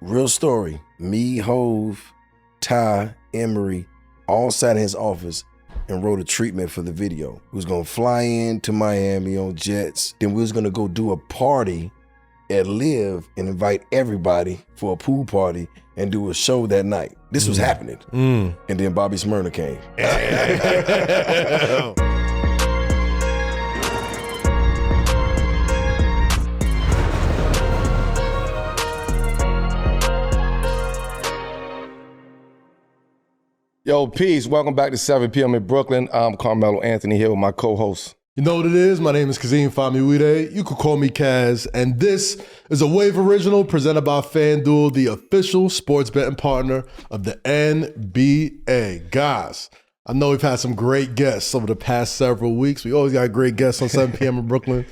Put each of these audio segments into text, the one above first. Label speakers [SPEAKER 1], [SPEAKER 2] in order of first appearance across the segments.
[SPEAKER 1] real story. Me, Hove, Ty, Emery, all sat in his office and wrote a treatment for the video. We was gonna fly in to Miami on jets. Then we was gonna go do a party at Live and invite everybody for a pool party and do a show that night. This was happening. And then Bobby Smyrna came.
[SPEAKER 2] Yo, peace. Welcome back to 7 p.m. in Brooklyn. I'm Carmelo Anthony here with my co-host.
[SPEAKER 3] You know what it is? My name is Kazim Fumbled. You could call me Kaz. And this is a Wave original presented by FanDuel, the official sports betting partner of the NBA. Guys, I know we've had some great guests over the past several weeks. We always got great guests on 7 p.m. in Brooklyn.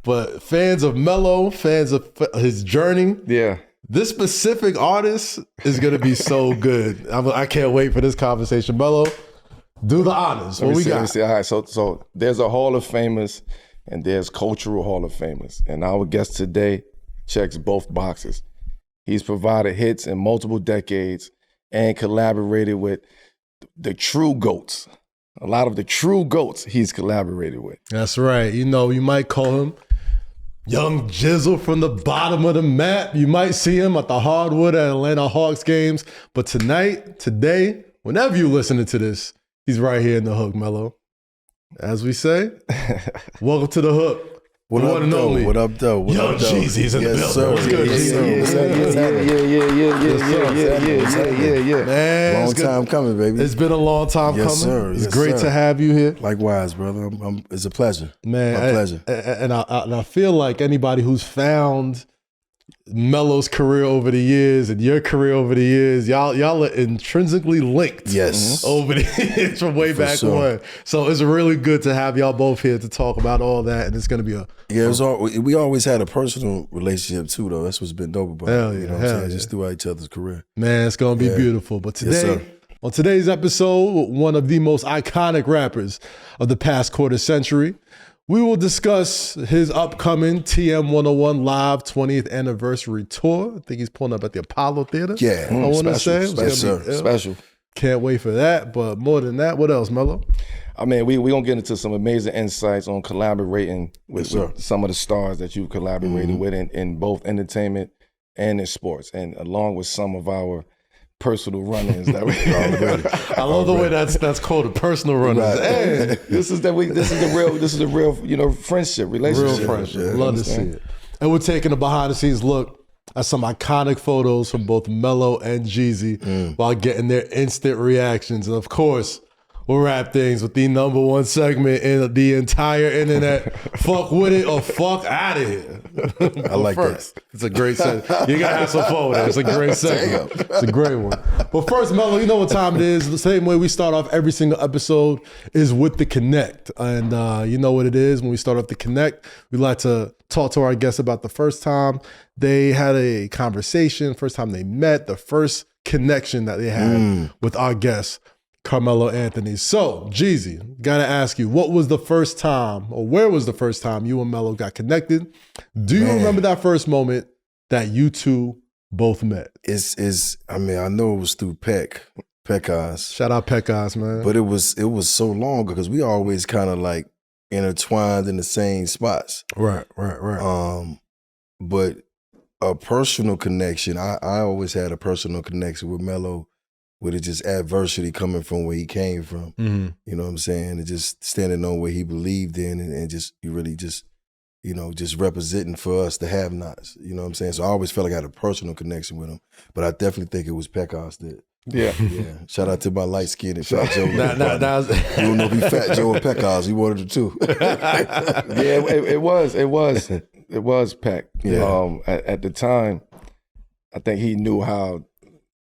[SPEAKER 3] But fans of Melo, fans of his journey.
[SPEAKER 2] Yeah.
[SPEAKER 3] This specific artist is going to be so good. I can't wait for this conversation. Melo, do the honors. What we got?
[SPEAKER 2] All right, so there's a Hall of Famers and there's cultural Hall of Famers. And our guest today checks both boxes. He's provided hits in multiple decades and collaborated with the true GOATs. A lot of the true GOATs he's collaborated with.
[SPEAKER 3] That's right. You know, you might call him Young Jizzle from the bottom of the map. You might see him at the hardwood at Atlanta Hawks games. But today, whenever you listening to this, he's right here in the hook, Melo. As we say, welcome to the hook.
[SPEAKER 1] What up, though? What up, though? What
[SPEAKER 3] Young
[SPEAKER 1] up, though?
[SPEAKER 3] Jeezy's in the building.
[SPEAKER 1] Sir.
[SPEAKER 3] What's good,
[SPEAKER 2] Yeah.
[SPEAKER 3] Man,
[SPEAKER 1] Long time coming, baby.
[SPEAKER 3] It's been a long time coming.
[SPEAKER 1] Sir.
[SPEAKER 3] It's great to have you here.
[SPEAKER 1] Likewise, brother. It's a pleasure.
[SPEAKER 3] Man,
[SPEAKER 1] My pleasure.
[SPEAKER 3] And I feel like anybody who's found Melo's career over the years and your career over the years, y'all are intrinsically linked.
[SPEAKER 1] Yes.
[SPEAKER 3] Over the years from way back
[SPEAKER 1] sure.
[SPEAKER 3] when. So it's really good to have y'all both here to talk about all that, and it's going to be
[SPEAKER 1] we always had a personal relationship too, though. That's what's been dope about it. You know what I'm saying? Just throughout each other's career.
[SPEAKER 3] Man, it's going to be beautiful. But today, on today's episode, one of the most iconic rappers of the past quarter century, we will discuss his upcoming TM 101 Live 20th Anniversary Tour. I think he's pulling up at the Apollo Theater.
[SPEAKER 1] Yeah.
[SPEAKER 3] I want to say.
[SPEAKER 1] Yes, sir.
[SPEAKER 2] Special.
[SPEAKER 3] Can't wait for that. But more than that, what else, Melo?
[SPEAKER 2] I mean, we gonna get into some amazing insights on collaborating with some of the stars that you've collaborated with in both entertainment and in sports, and along with some of our personal run-ins that we
[SPEAKER 3] I love the way that's called a personal run-ins.
[SPEAKER 1] Right.
[SPEAKER 3] Hey,
[SPEAKER 2] this is the real friendship, relationship.
[SPEAKER 3] real friendship. Love to see it. And we're taking a behind-the-scenes look at some iconic photos from both Melo and Jeezy while getting their instant reactions. And of course, we'll wrap things with the #1 segment in the entire internet. Fuck with it or fuck out of here.
[SPEAKER 1] I like that.
[SPEAKER 3] It's a great segment. You gotta have some fun with it. It's a great segment. It's a great one. But first, Melo, you know what time it is. The same way we start off every single episode is with the Connect. And you know what it is. When we start off the Connect, we like to talk to our guests about the first time they had a conversation, first time they met, the first connection that they had with our guests, Carmelo Anthony. So, Jeezy, gotta ask you, what was the first time, or where was the first time you and Melo got connected? Do you remember that first moment that you two both met?
[SPEAKER 1] I know it was through Pekaz.
[SPEAKER 3] Shout out Pekaz, man.
[SPEAKER 1] But it was so long because we always kind of like intertwined in the same spots.
[SPEAKER 3] Right.
[SPEAKER 1] But a personal connection, I always had a personal connection with Melo, with it just adversity coming from where he came from. You know what I'm saying? And just standing on what he believed in and just really just representing for us the have-nots. You know what I'm saying? So I always felt like I had a personal connection with him. But I definitely think it was Pekaz that. Yeah. Shout out to my light-skinned Fat Joe. You don't know if he Fat Joe or Pekaz. He wanted it too.
[SPEAKER 2] It was Peck.
[SPEAKER 1] Yeah.
[SPEAKER 2] At the time, I think he knew how,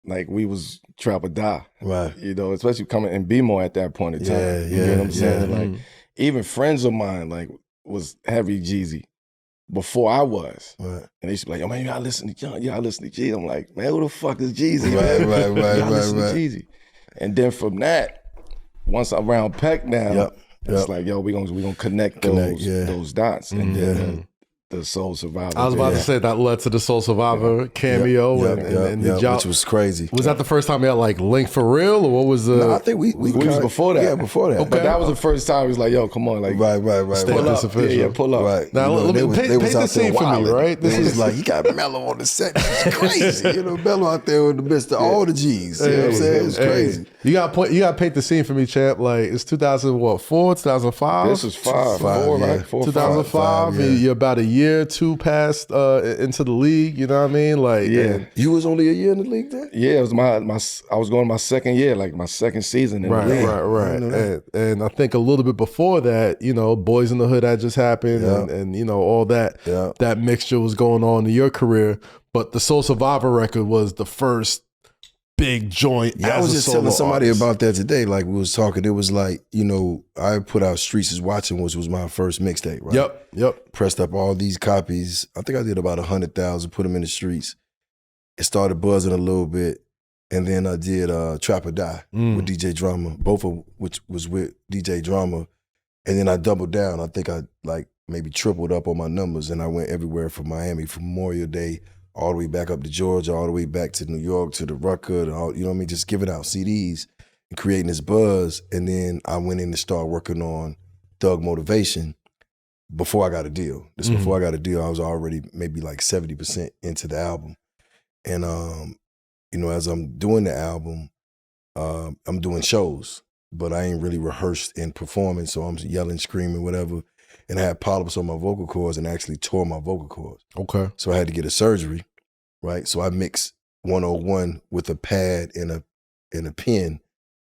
[SPEAKER 2] like, we was trap or die.
[SPEAKER 1] Right.
[SPEAKER 2] You know, especially coming in B-more at that point in time. You know what I'm saying? Like, even friends of mine, like, was heavy Jeezy before I was.
[SPEAKER 1] Right.
[SPEAKER 2] And they used to be like, yo, man, I listen to John. Yeah, I listen to Jeezy. I'm like, man, who the fuck is Jeezy?
[SPEAKER 1] Right.
[SPEAKER 2] I listen to Jeezy. And then from that, once I'm around Peck now, it's like, yo, we gonna connect those dots. And then the Soul Survivor.
[SPEAKER 3] I was about to say that led to the Soul Survivor cameo and the job,
[SPEAKER 1] which was crazy.
[SPEAKER 3] Was that the first time you had like Link for real, or what was the?
[SPEAKER 1] No, I think we
[SPEAKER 2] was before that.
[SPEAKER 1] Yeah, before that.
[SPEAKER 2] Okay. But that was the first time he was like, "Yo, come on, like,
[SPEAKER 1] right.
[SPEAKER 3] Pull up,
[SPEAKER 2] yeah, pull up."
[SPEAKER 1] Right.
[SPEAKER 3] Now let me paint the scene for me, right?
[SPEAKER 1] This is like you got Melo on the set. It's crazy, you know. Melo out there in the midst of all the G's. You know what I'm saying? It's crazy.
[SPEAKER 3] You gotta paint the scene for me, champ. Like it's 2004, 2005.
[SPEAKER 2] This is four, right?
[SPEAKER 3] 2005. You're about a year, two past into the league. You know what I mean? Like,
[SPEAKER 1] you was only a year in the league then.
[SPEAKER 2] Yeah, it was I was going my second year, like my second season in the league.
[SPEAKER 3] Right. And I think a little bit before that, you know, Boys in the Hood had just happened, and you know all that that mixture was going on in your career. But the Soul Survivor record was the first big joint.
[SPEAKER 1] Yeah, I was just telling somebody about that today. Like we was talking, it was like, you know, I put out Streets is Watching, which was my first mixtape, right?
[SPEAKER 3] Yep.
[SPEAKER 1] Pressed up all these copies. I think I did about 100,000, put them in the streets. It started buzzing a little bit. And then I did Trap or Die with DJ Drama, both of which was with DJ Drama. And then I doubled down. I think I like maybe tripled up on my numbers, and I went everywhere from Miami, from Memorial Day, all the way back up to Georgia, all the way back to New York, to the Rucker, and all, you know what I mean? Just giving out CDs and creating this buzz. And then I went in to start working on Thug Motivation before I got a deal. Before I got a deal, I was already maybe like 70% into the album. And, you know, as I'm doing the album, I'm doing shows, but I ain't really rehearsed in performing, so I'm yelling, screaming, whatever. And I had polyps on my vocal cords and actually tore my vocal cords.
[SPEAKER 3] Okay.
[SPEAKER 1] So I had to get a surgery, right? So I mixed 101 with a pad and a pen,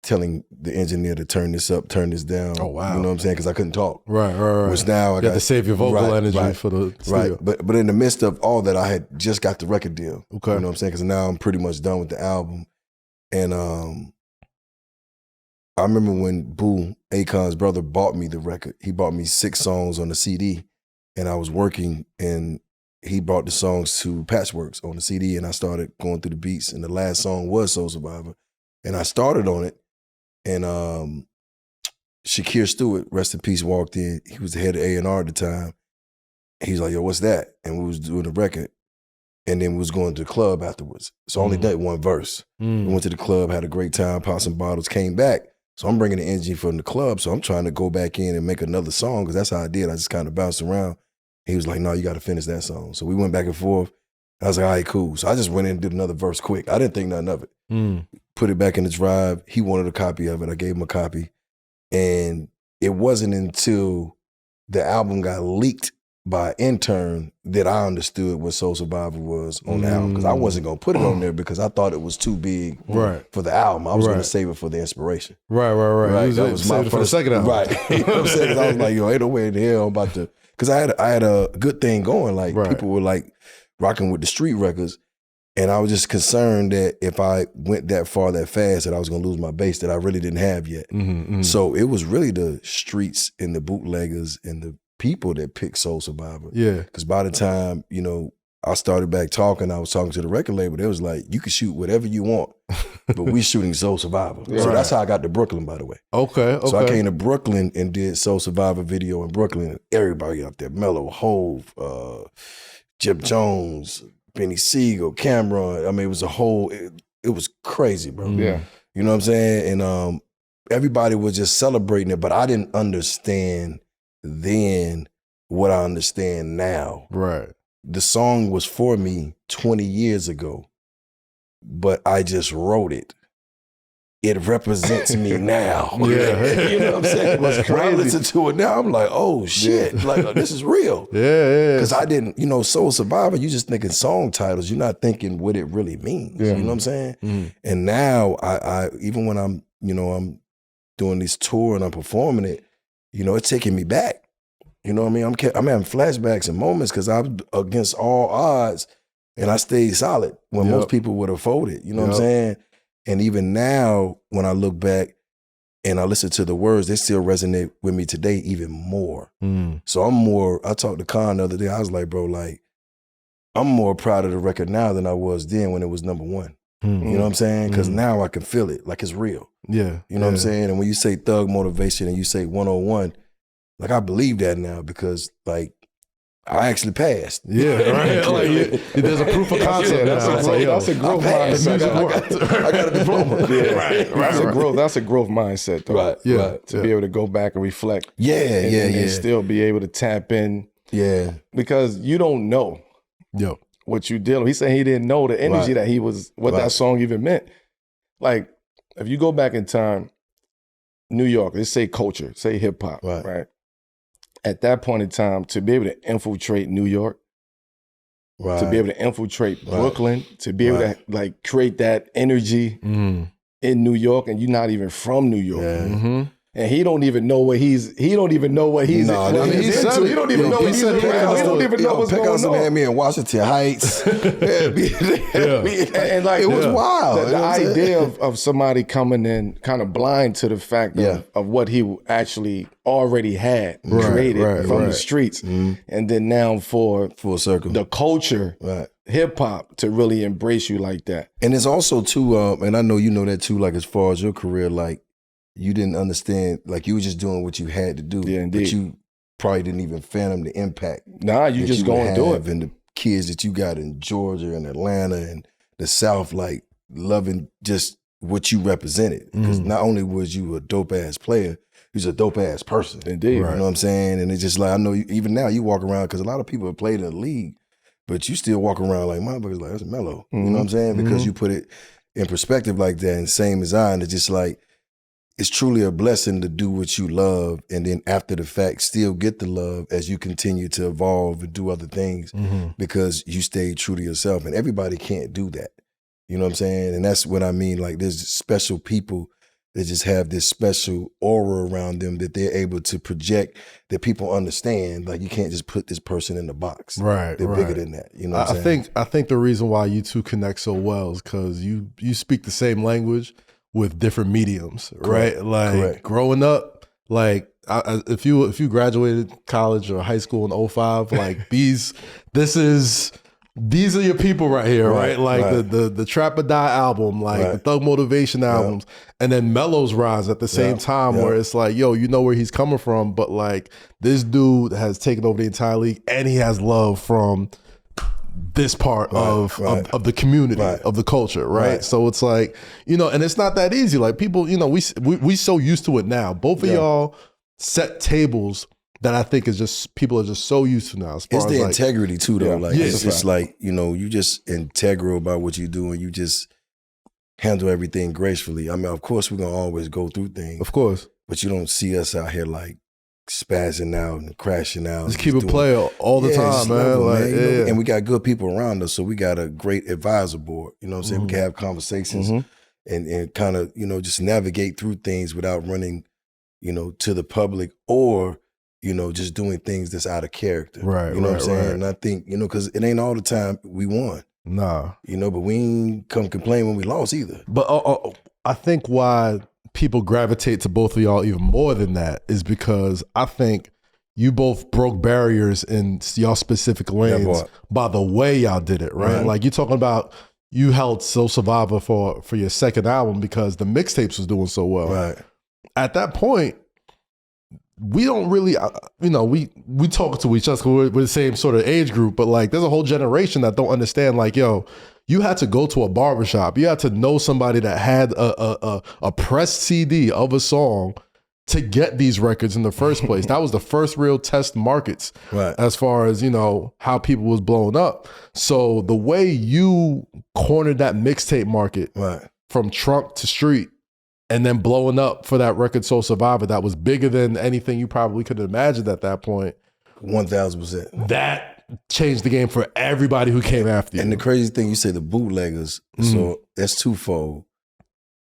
[SPEAKER 1] telling the engineer to turn this up, turn this down.
[SPEAKER 3] Oh, wow.
[SPEAKER 1] You know what I'm saying? Because I couldn't talk.
[SPEAKER 3] Right.
[SPEAKER 1] Which now I got
[SPEAKER 3] to save your vocal energy for the studio.
[SPEAKER 1] Right. But in the midst of all that, I had just got the record deal.
[SPEAKER 3] Okay.
[SPEAKER 1] You know what I'm saying? Because now I'm pretty much done with the album. And I remember when Boo, Akon's brother, bought me the record. He bought me 6 songs on the CD, and I was working, and he brought the songs to Patchworks on the CD, and I started going through the beats, and the last song was Soul Survivor. And I started on it, and Shakir Stewart, rest in peace, walked in. He was the head of A&R at the time. He's like, yo, what's that? And we was doing the record, and then we was going to the club afterwards. So I only did one verse. We went to the club, had a great time, popped some bottles, came back. So I'm bringing the energy from the club, so I'm trying to go back in and make another song, because that's how I did. I just kind of bounced around. He was like, no, you got to finish that song. So we went back and forth. I was like, all right, cool. So I just went in and did another verse quick. I didn't think nothing of it. Put it back in the drive. He wanted a copy of it. I gave him a copy. And it wasn't until the album got leaked by an intern that I understood what Soul Survivor was on the album, because I wasn't going to put it on there because I thought it was too big for the album. I was going to save it for the inspiration.
[SPEAKER 3] Right.
[SPEAKER 1] That was my first,
[SPEAKER 3] for the second album.
[SPEAKER 1] Right. You know what I'm saying? 'Cause I was like, yo, ain't no way in hell I'm about to, because I had a good thing going. Like people were like rocking with the street records. And I was just concerned that if I went that far that fast, that I was going to lose my base that I really didn't have yet. So it was really the streets and the bootleggers and the people that picked Soul Survivor.
[SPEAKER 3] Yeah.
[SPEAKER 1] Because by the time, you know, I started back talking, I was talking to the record label, they was like, you can shoot whatever you want, but we shooting Soul Survivor. So that's how I got to Brooklyn, by the way.
[SPEAKER 3] Okay.
[SPEAKER 1] So I came to Brooklyn and did Soul Survivor video in Brooklyn. Everybody out there, Melo, Hove, Jim Jones, Benny Siegel, Cameron. I mean, it was a whole, it was crazy, bro.
[SPEAKER 2] Yeah.
[SPEAKER 1] You know what I'm saying? And everybody was just celebrating it, but I didn't understand then what I understand now.
[SPEAKER 3] Right.
[SPEAKER 1] The song was for me 20 years ago, but I just wrote it. It represents me now.
[SPEAKER 3] Yeah.
[SPEAKER 1] You know what I'm saying? When I listen to it now, I'm like, oh shit, like this is real.
[SPEAKER 3] Yeah.
[SPEAKER 1] Because I didn't, you know, Soul Survivor, you just thinking song titles. You're not thinking what it really means. You know what I'm saying? And now I even when I'm, you know, I'm doing this tour and I'm performing it, you know, it's taking me back. You know what I mean? I'm having flashbacks and moments because I was against all odds and I stayed solid when most people would have folded. You know what I'm saying? And even now, when I look back and I listen to the words, they still resonate with me today even more. So I talked to Khan the other day, I was like, bro, like, I'm more proud of the record now than I was then when it was number one. You know what I'm saying? Because now I can feel it, like it's real.
[SPEAKER 3] Yeah.
[SPEAKER 1] You know what I'm saying? And when you say Thug Motivation and you say 101, like I believe that now because like I actually passed.
[SPEAKER 3] Yeah, right. Like, there's a proof of concept.
[SPEAKER 2] That's a growth mindset.
[SPEAKER 1] I got a diploma.
[SPEAKER 2] That's a growth mindset, though.
[SPEAKER 1] Right. Yeah.
[SPEAKER 2] To be able to go back and reflect.
[SPEAKER 1] And
[SPEAKER 2] still be able to tap in.
[SPEAKER 1] Yeah.
[SPEAKER 2] Because you don't know. What you dealing with. He said he didn't know the energy that he was, what that song even meant. Like, if you go back in time, New York, let's say culture, say hip hop, right? At that point in time, to be able to infiltrate New York, to be able to infiltrate Brooklyn, to be able to like create that energy in New York, and you're not even from New York.
[SPEAKER 1] Yeah.
[SPEAKER 2] And he don't even know what he's. He don't even know what he's.
[SPEAKER 1] No,
[SPEAKER 2] he don't even know what he's around. He don't even know what's going on.
[SPEAKER 1] Had me in Washington Heights, and like it was wild.
[SPEAKER 2] The idea of somebody coming in kind of blind to the fact of what he actually already had created from the streets, and then now for
[SPEAKER 1] full circle
[SPEAKER 2] the culture, hip hop to really embrace you like that.
[SPEAKER 1] And it's also too, and I know you know that too. Like as far as your career, like. You didn't understand, like you were just doing what you had to do.
[SPEAKER 2] Yeah, indeed.
[SPEAKER 1] But you probably didn't even fathom the impact.
[SPEAKER 2] Nah, you just go and do it.
[SPEAKER 1] And the kids that you got in Georgia and Atlanta and the South, like loving just what you represented. Because not only was you a dope ass player, you was a dope ass person.
[SPEAKER 2] Indeed.
[SPEAKER 1] You know what I'm saying? And it's just like, I know even now you walk around, because a lot of people have played in the league, but you still walk around like, motherfuckers like, that's Melo. You know what I'm saying? Because you put it in perspective like that, and same as I, and it's just like, it's truly a blessing to do what you love, and then after the fact, still get the love as you continue to evolve and do other things because you stay true to yourself. And everybody can't do that. You know what I'm saying? And that's what I mean. Like there's special people that just have this special aura around them that they're able to project that people understand. Like you can't just put this person in the box.
[SPEAKER 3] Right.
[SPEAKER 1] They're bigger than that. You know what I'm saying?
[SPEAKER 3] I think the reason why you two connect so well is because you speak the same language with different mediums, right? Like growing up, like if you graduated college or high school in 05, like these are your people right here, right? Like the Trap or Die album, like the Thug Motivation albums, and then Melo's rise at the same time, where it's like, yo, you know where he's coming from, but like this dude has taken over the entire league, and he has love from this part of the community, of the culture, right? So it's like, you know, and it's not that easy. Like people, you know, we so used to it now. Both of y'all set tables that I think is just, people are just so used to now. As far
[SPEAKER 1] it's
[SPEAKER 3] as
[SPEAKER 1] the
[SPEAKER 3] like,
[SPEAKER 1] integrity too, though. Like it's just like, you know, you just integral about what you do, and you just handle everything gracefully. I mean, of course, we're gonna always go through things,
[SPEAKER 3] of course,
[SPEAKER 1] but you don't see us out here like spazzing out and crashing out.
[SPEAKER 3] Just keep it play all the time, man. Like,
[SPEAKER 1] man. You know, and we got good people around us, so we got a great advisor board. You know what I'm saying? We can have conversations and kind of, you know, just navigate through things without running, you know, to the public or, you know, just doing things that's out of character.
[SPEAKER 3] Right.
[SPEAKER 1] You know what I'm saying? And I think, you know, because it ain't all the time we won.
[SPEAKER 3] Nah.
[SPEAKER 1] You know, but we ain't come complain when we lost either.
[SPEAKER 3] But I think why people gravitate to both of y'all even more than that is because I think you both broke barriers in y'all specific lanes by the way y'all did it, right? Like you're talking about, you held Soul Survivor for your second album because the mixtapes was doing so well.
[SPEAKER 1] Right.
[SPEAKER 3] At that point, we don't really, you know, we talk to each other, we're the same sort of age group, but like there's a whole generation that don't understand, like, yo, you had to go to a barbershop. You had to know somebody that had a pressed CD of a song to get these records in the first place. That was the first real test markets as far as, you know, how people was blowing up. So the way you cornered that mixtape market from trunk to street and then blowing up for that record Soul Survivor, that was bigger than anything you probably could have imagined at that point.
[SPEAKER 1] 1000%.
[SPEAKER 3] That changed the game for everybody who came after you.
[SPEAKER 1] And the crazy thing, you say the bootleggers, so that's twofold.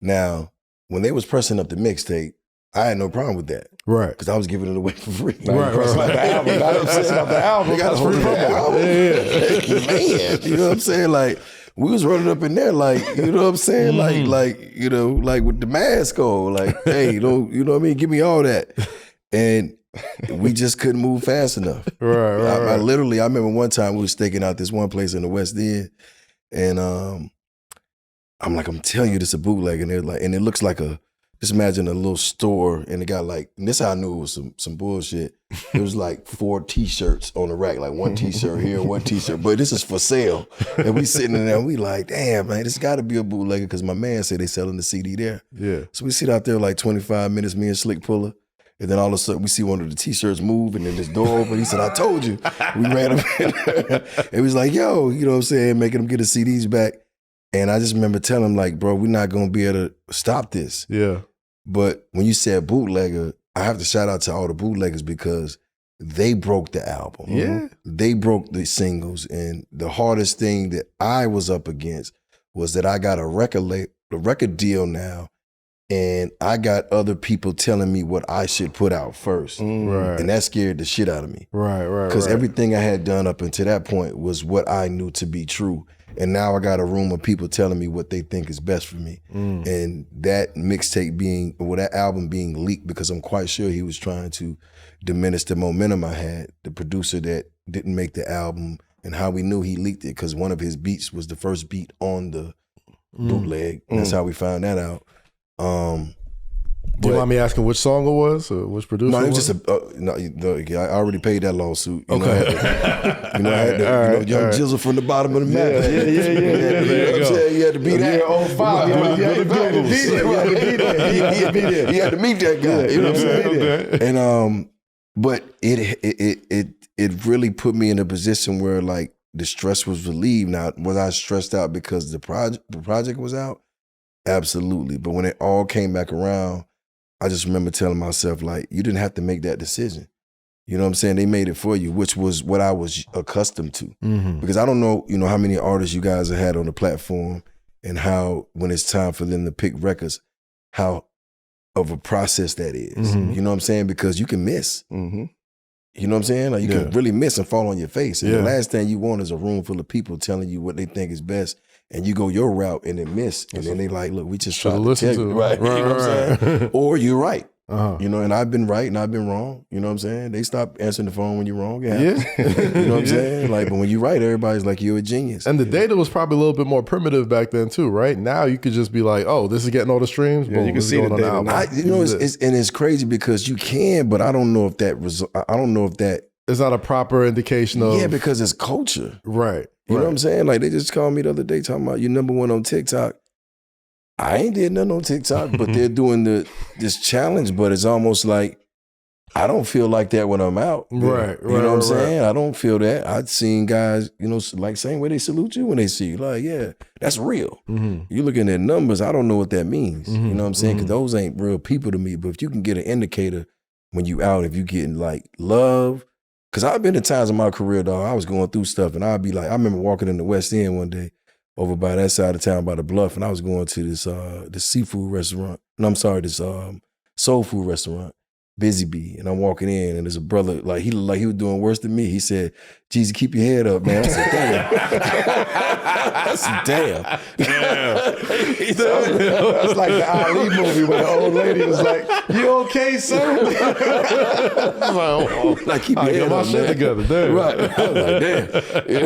[SPEAKER 1] Now, when they was pressing up the mixtape, I had no problem with that.
[SPEAKER 3] Right.
[SPEAKER 1] Because I was giving it away for free.
[SPEAKER 2] Right. The album. Not pressing up the album.
[SPEAKER 1] They got us free album. Man, you know what I'm saying? Like, we was running up in there like, you know what I'm saying? Like, you know, like with the mask on, like, hey, you know what I mean? Give me all that. And we just couldn't move fast enough.
[SPEAKER 3] Right.
[SPEAKER 1] I literally, I remember one time we was staking out this one place in the West End, and I'm like, I'm telling you, this is a bootleg, and they're like, and it looks like a just imagine a little store and it got like, and this is how I knew it was some bullshit. It was like 4 t-shirts on the rack, like 1 t-shirt here, 1 t-shirt, but this is for sale. And we sitting in there and we like, damn, man, this gotta be a bootlegger because my man said they selling the CD there.
[SPEAKER 3] Yeah.
[SPEAKER 1] So we sit out there like 25 minutes, me and Slick Puller. And then all of a sudden we see one of the t-shirts move and then this door open. He said, I told you. We ran up in there. It was like, yo, you know what I'm saying, making him get his CDs back. And I just remember telling him like, bro, we're not gonna be able to stop this.
[SPEAKER 3] Yeah.
[SPEAKER 1] But when you said bootlegger, I have to shout out to all the bootleggers because they broke the album.
[SPEAKER 3] Yeah.
[SPEAKER 1] They broke the singles. And the hardest thing that I was up against was that I got a record deal now. And I got other people telling me what I should put out first.
[SPEAKER 3] Right.
[SPEAKER 1] And that scared the shit out of me.
[SPEAKER 3] Right.
[SPEAKER 1] Because everything I had done up until that point was what I knew to be true. And now I got a room of people telling me what they think is best for me. And that mixtape that album being leaked because I'm quite sure he was trying to diminish the momentum I had. The producer that didn't make the album and how we knew he leaked it because one of his beats was the first beat on the bootleg. And that's how we found that out.
[SPEAKER 3] Do you mind me asking which song it was or which producer?
[SPEAKER 1] No, it was just I already paid that lawsuit. You
[SPEAKER 3] Okay.
[SPEAKER 1] know, I had to, young Jizzle from the bottom of the map.
[SPEAKER 3] Yeah.
[SPEAKER 1] You know what I'm saying? You had to be that.
[SPEAKER 2] Yeah, 05. He
[SPEAKER 1] had to meet that guy. You know what I'm saying? And but it really put me in a position where like the stress was relieved. Now, was I stressed out because the project was out? Absolutely. But when it all came back around, I just remember telling myself, like, you didn't have to make that decision. You know what I'm saying? They made it for you, which was what I was accustomed to. Because I don't know, how many artists you guys have had on the platform and how, when it's time for them to pick records, how of a process that is. You know what I'm saying? Because you can miss. You know what I'm saying? Like you can really miss and fall on your face. And the last thing you want is a room full of people telling you what they think is best. And you go your route and then miss. And then they like, look, we just tried to tell you. Right. You know what I'm saying? Or you're right. You know, and I've been right and I've been wrong. You know what I'm saying? They stop answering the phone when you're wrong. You know what I'm saying? Like, but when you're right, everybody's like, you're a genius.
[SPEAKER 3] And the data was probably a little bit more primitive back then too, right? Now you could just be like, oh, this is getting all the streams. Boom,
[SPEAKER 2] you can see the data.
[SPEAKER 1] It's crazy because you can, but I don't know if that
[SPEAKER 3] it's not a proper indication of.
[SPEAKER 1] Yeah, because it's culture.
[SPEAKER 3] Right.
[SPEAKER 1] You know what I'm saying? Like they just called me the other day talking about you're number 1 on TikTok. I ain't did nothing on TikTok, but they're doing this challenge, but it's almost like I don't feel like that when I'm out.
[SPEAKER 3] Right.
[SPEAKER 1] You know what I'm saying? I don't feel that. I've seen guys, like same way they salute you when they see you. Like, yeah, that's real. You're looking at numbers. I don't know what that means. You know what I'm saying? Because those ain't real people to me. But if you can get an indicator when you out, if you getting like love, because I've been in times in my career, dog, I was going through stuff and I'd be like, I remember walking in the West End one day over by that side of town by the Bluff, and I was going to this seafood restaurant. No, I'm sorry, this soul food restaurant, Busy Bee. And I'm walking in and there's a brother, like he looked like he was doing worse than me. He said, Jeezy, keep your head up, man. I said, damn. I said, damn.
[SPEAKER 2] That's like the Ali movie where the old lady was like, you okay, sir?
[SPEAKER 1] Like, keep your head up, man.
[SPEAKER 3] Together, damn.
[SPEAKER 1] Right. I was like, damn. You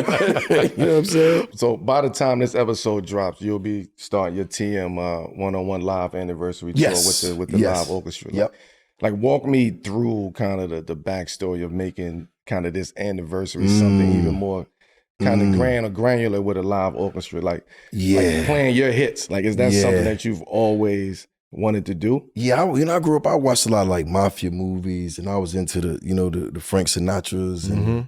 [SPEAKER 1] know what I'm saying?
[SPEAKER 2] So by the time this episode drops, you'll be starting your TM one-on-one live anniversary tour with the live orchestra. Like walk me through kind of the backstory of making kind of this anniversary something even more kind of grand or granular with a live orchestra. Like playing your hits. Like is that something that you've always wanted to do?
[SPEAKER 1] Yeah, I grew up, I watched a lot of like mafia movies and I was into the Frank Sinatras and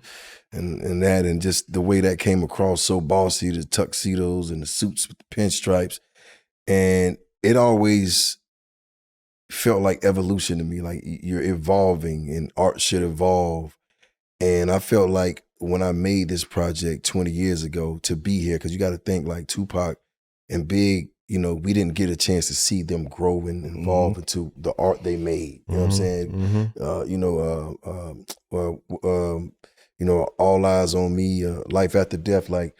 [SPEAKER 1] that, and just the way that came across so bossy, the tuxedos and the suits with the pinstripes. And it always felt like evolution to me, like you're evolving and art should evolve. And I felt like when I made this project 20 years ago to be here, because you got to think like Tupac and Big, we didn't get a chance to see them grow and evolve into the art they made. You know what I'm saying? All Eyes on Me, Life After Death. Like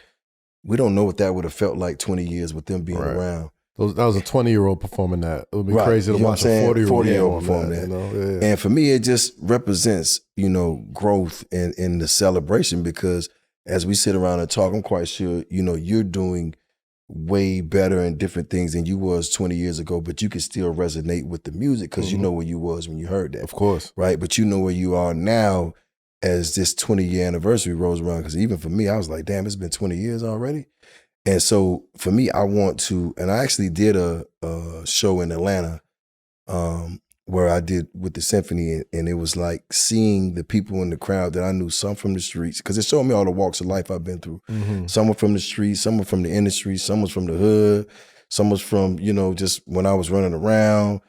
[SPEAKER 1] we don't know what that would have felt like 20 years with them being around.
[SPEAKER 3] That was a 20-year-old performing that. It would be crazy to watch a 40-year-old perform that.
[SPEAKER 1] And for me, it just represents, growth and the celebration, because as we sit around and talk, I'm quite sure, you're doing way better and different things than you was 20 years ago, but you can still resonate with the music because you know where you was when you heard that.
[SPEAKER 3] Of course.
[SPEAKER 1] Right? But you know where you are now as this 20-year anniversary rolls around. Because even for me, I was like, damn, it's been 20 years already. And so for me, I want to, and I actually did a show in Atlanta where I did with the symphony, and it was like seeing the people in the crowd that I knew, some from the streets, because it showed me all the walks of life I've been through. Some were from the streets, some were from the industry, some was from the hood, some was from, you know, just when I was running around.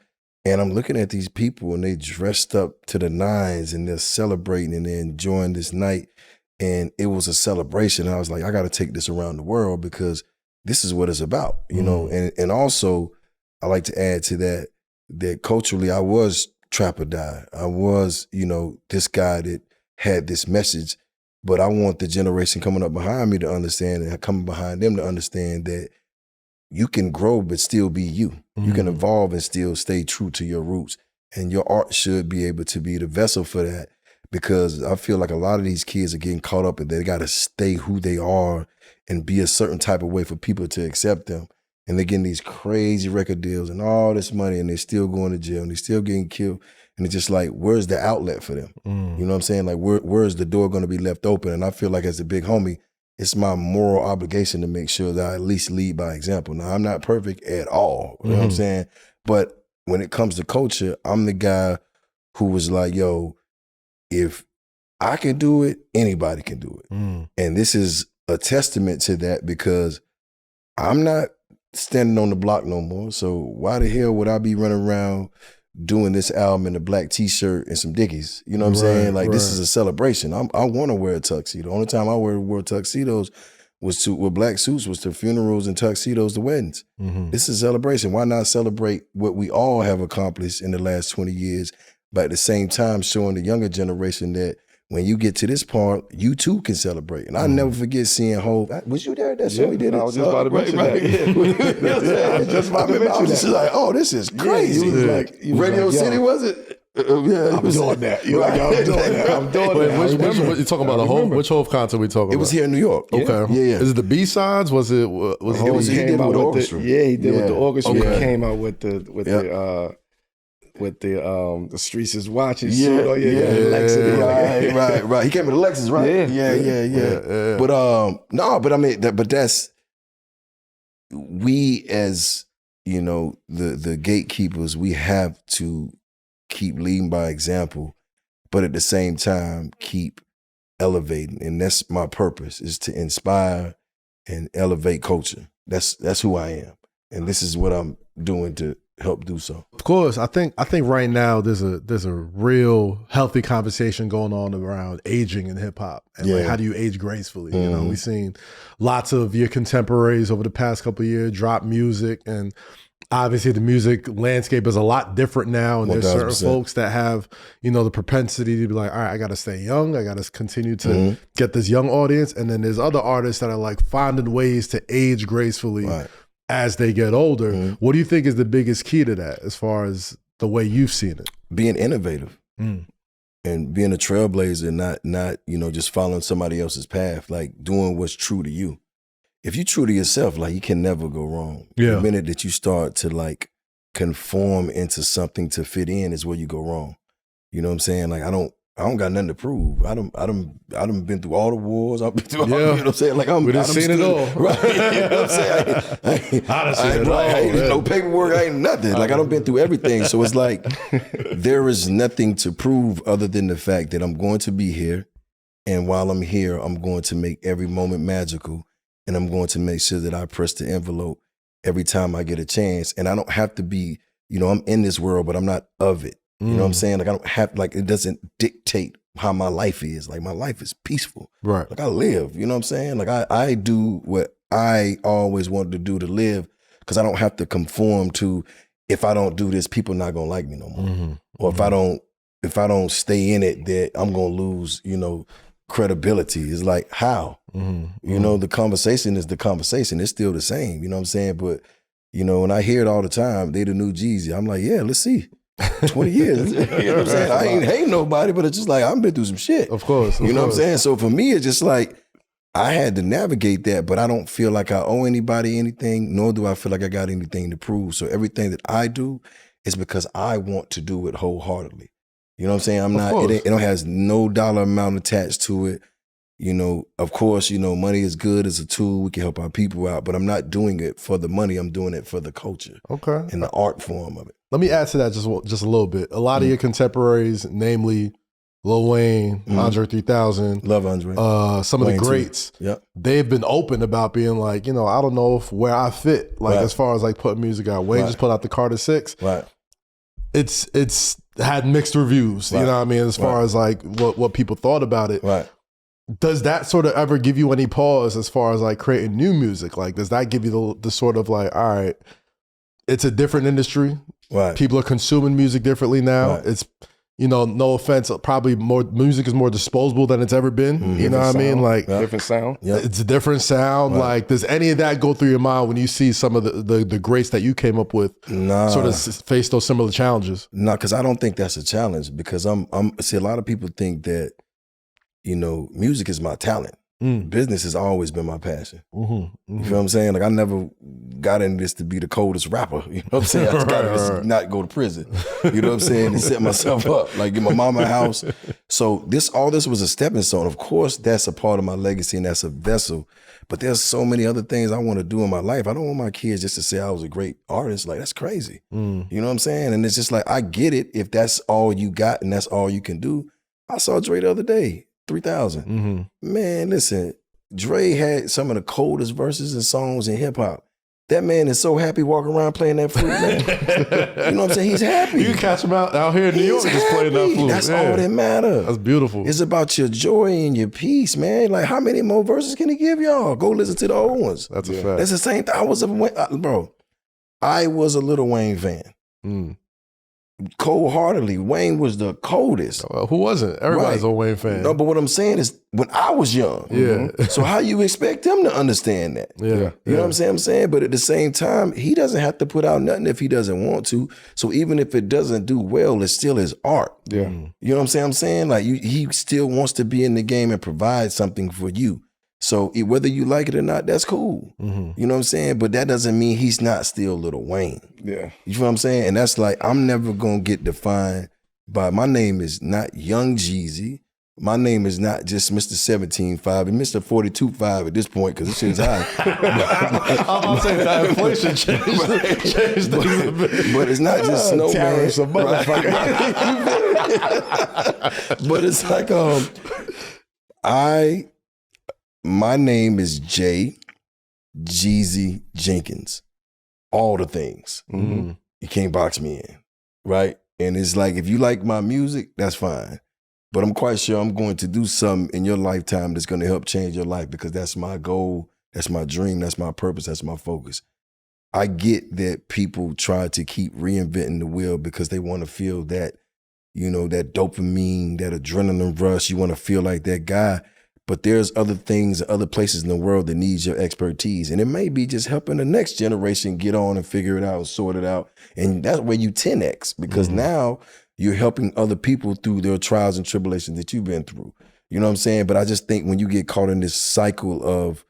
[SPEAKER 1] And I'm looking at these people and they dressed up to the nines and they're celebrating and they're enjoying this night. And it was a celebration. And I was like, I got to take this around the world because this is what it's about, you know? And also I like to add to that culturally I was trap or die. I was, you know, this guy that had this message, but I want the generation coming up behind me to understand and coming behind them to understand that you can grow but still be you. You can evolve and still stay true to your roots. And your art should be able to be the vessel for that, because I feel like a lot of these kids are getting caught up and they got to stay who they are and be a certain type of way for people to accept them. And they're getting these crazy record deals and all this money and they're still going to jail and they're still getting killed. And it's just like, where's the outlet for them? You know what I'm saying? Like, where's the door going to be left open? And I feel like as a big homie, it's my moral obligation to make sure that I at least lead by example. Now, I'm not perfect at all, you know what I'm saying? But when it comes to culture, I'm the guy who was like, yo, if I can do it, anybody can do it. And this is a testament to that because I'm not standing on the block no more. So why the hell would I be running around doing this album in a black t-shirt and some Dickies? You know what I'm saying? Like, this is a celebration. I want to wear a tuxedo. The only time I wore tuxedos was with black suits was to funerals and tuxedos to weddings. This is a celebration. Why not celebrate what we all have accomplished in the last 20 years, but at the same time showing the younger generation that when you get to this part, you too can celebrate. And I never forget seeing Hov. Was you there at that show? He did it.
[SPEAKER 2] I was just about to mention that.
[SPEAKER 1] I was just like, oh, this is crazy.
[SPEAKER 2] He was like,
[SPEAKER 1] Radio City, was it? Yeah,
[SPEAKER 2] I'm doing that. You're like, I'm doing that. I'm doing that.
[SPEAKER 3] Which you talking about? Which Hov concert we talking about?
[SPEAKER 1] It was here in New York.
[SPEAKER 3] Okay.
[SPEAKER 1] Yeah.
[SPEAKER 3] Is it the B-sides? Was it?
[SPEAKER 1] He did with the orchestra.
[SPEAKER 2] He did with the orchestra.
[SPEAKER 1] Okay.
[SPEAKER 2] He came out with the Streets is Watching suit. Oh
[SPEAKER 1] Yeah. Right. He came with the Lexus, right? Yeah. But I mean, but that's, we as, you know, the gatekeepers, we have to keep leading by example, but at the same time, keep elevating. And that's my purpose, is to inspire and elevate culture. That's who I am. And this is what I'm doing to help do so.
[SPEAKER 3] Of course, I think right now there's a real healthy conversation going on around aging in hip hop and like, how do you age gracefully? You know, we've seen lots of your contemporaries over the past couple of years drop music, and obviously the music landscape is a lot different now, and there's
[SPEAKER 1] 1000%.
[SPEAKER 3] certain folks that have, you know, the propensity to be like, all right, I got to stay young, I got to continue to get this young audience, and then there's other artists that are like finding ways to age gracefully as they get older. What do you think is the biggest key to that as far as the way you've seen it?
[SPEAKER 1] Being innovative and being a trailblazer, not, you know, just following somebody else's path, like doing what's true to you. If you're true to yourself, like, you can never go wrong.
[SPEAKER 3] Yeah.
[SPEAKER 1] The minute that you start to like conform into something to fit in is where you go wrong. You know what I'm saying? Like, I don't got nothing to prove. I done been through all the wars. I've been through all, you know what I'm saying? Like,
[SPEAKER 3] we done seen it all.
[SPEAKER 1] Right. You know what I'm saying? I ain't no paperwork, I ain't nothing. Like, I done been through everything. So it's like, there is nothing to prove other than the fact that I'm going to be here. And while I'm here, I'm going to make every moment magical. And I'm going to make sure that I press the envelope every time I get a chance. And I don't have to be, you know, I'm in this world, but I'm not of it. You know what I'm saying? Like, I don't have, like, it doesn't dictate how my life is. Like, my life is peaceful.
[SPEAKER 3] Right.
[SPEAKER 1] Like, I live, you know what I'm saying? Like, I do what I always wanted to do to live, because I don't have to conform to, if I don't do this, people not gonna like me no more. Or if I don't stay in it, that I'm gonna lose, you know, credibility. It's like, how? You know, the conversation is the conversation. It's still the same, you know what I'm saying? But, you know, when I hear it all the time, they the new Jeezy, I'm like, yeah, let's see. 20 years. You know what I'm saying? I ain't hating nobody, but it's just like, I've been through some shit.
[SPEAKER 3] Of course.
[SPEAKER 1] You know what I'm saying? So for me, it's just like, I had to navigate that, but I don't feel like I owe anybody anything, nor do I feel like I got anything to prove. So everything that I do is because I want to do it wholeheartedly. You know what I'm saying? I'm not, it has no dollar amount attached to it. You know, of course, you know, money is good as a tool. We can help our people out, but I'm not doing it for the money. I'm doing it for the culture.
[SPEAKER 3] Okay.
[SPEAKER 1] And the art form of it.
[SPEAKER 3] Let me add to that just a little bit. A lot of your contemporaries, namely Lil Wayne, Andre 3000.
[SPEAKER 1] Love Andre.
[SPEAKER 3] Some Wayne of the greats.
[SPEAKER 1] Yep.
[SPEAKER 3] They've been open about being like, you know, I don't know where I fit, like as far as like putting music out. Wayne just put out the Carter 6.
[SPEAKER 1] Right.
[SPEAKER 3] It's had mixed reviews, you know what I mean, as far as like what people thought about it.
[SPEAKER 1] Right.
[SPEAKER 3] Does that sort of ever give you any pause as far as like creating new music? Like, does that give you the sort of like, all right, it's a different industry.
[SPEAKER 1] Right.
[SPEAKER 3] People are consuming music differently now.
[SPEAKER 1] Right.
[SPEAKER 3] It's, you know, no offense, probably more music is more disposable than it's ever been. You know what I mean? Like
[SPEAKER 2] different sound.
[SPEAKER 1] Yep.
[SPEAKER 3] It's a different sound. Right. Like, does any of that go through your mind when you see some of the greats that you came up with sort of face those similar challenges?
[SPEAKER 1] No, because I don't think that's a challenge. Because see, a lot of people think that, you know, music is my talent. Business has always been my passion. You feel what I'm saying? Like, I never got into this to be the coldest rapper. You know what I'm saying? I just got to not go to prison. You know what I'm saying? And set myself up, like get my mama a house. So all this was a stepping stone. Of course, that's a part of my legacy and that's a vessel. But there's so many other things I want to do in my life. I don't want my kids just to say I was a great artist. Like, that's crazy. You know what I'm saying? And it's just like, I get it if that's all you got and that's all you can do. I saw Dre the other day. 3000. Man, listen, Dre had some of the coldest verses and songs in hip hop. That man is so happy walking around playing that flute, man. You know what I'm saying? He's happy.
[SPEAKER 3] You can catch him out here in New York just playing that flute.
[SPEAKER 1] That's all that matters.
[SPEAKER 3] That's beautiful.
[SPEAKER 1] It's about your joy and your peace, man. Like, how many more verses can he give y'all? Go listen to the old ones.
[SPEAKER 3] That's a fact.
[SPEAKER 1] That's the same thing. I was a Lil Wayne fan. Cold-heartedly, Wayne was the coldest.
[SPEAKER 3] Who wasn't? Everybody's a Wayne fan.
[SPEAKER 1] No, but what I'm saying is, when I was young, so how you expect him to understand that? You know what I'm saying? But at the same time, he doesn't have to put out nothing if he doesn't want to. So even if it doesn't do well, it's still his art. You know what I'm saying? Like, he still wants to be in the game and provide something for you. So whether you like it or not, that's cool. You know what I'm saying? But that doesn't mean he's not still Lil Wayne. You know what I'm saying? And that's like, I'm never going to get defined by, my name is not Young Jeezy. My name is not just Mr. 17.5 and Mr. 42.5 at this point, because this shit is high.
[SPEAKER 3] I'm about to say that inflation changed things a bit.
[SPEAKER 1] But it's not just Snowman. But it's like, my name is Jeezy Jenkins. All the things. You can't box me in, right? And it's like, if you like my music, that's fine. But I'm quite sure I'm going to do something in your lifetime that's going to help change your life, because that's my goal, that's my dream, that's my purpose, that's my focus. I get that people try to keep reinventing the wheel because they want to feel that, you know, that dopamine, that adrenaline rush. You want to feel like that guy. But there's other things, other places in the world that needs your expertise. And it may be just helping the next generation get on and figure it out and sort it out. And that's where you 10X, because now you're helping other people through their trials and tribulations that you've been through. You know what I'm saying? But I just think when you get caught in this cycle of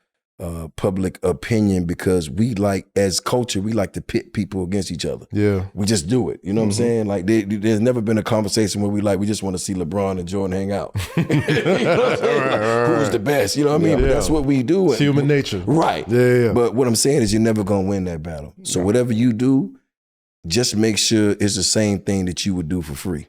[SPEAKER 1] public opinion, because we like, as culture, we like to pit people against each other. We just do it. You know what I'm saying? Like, there's never been a conversation where we just want to see LeBron and Jordan hang out. You know what I'm saying? Who's the best? You know what I mean? But that's what we do.
[SPEAKER 3] It's human nature.
[SPEAKER 1] Right. But what I'm saying is, you're never going to win that battle. So whatever you do, just make sure it's the same thing that you would do for free.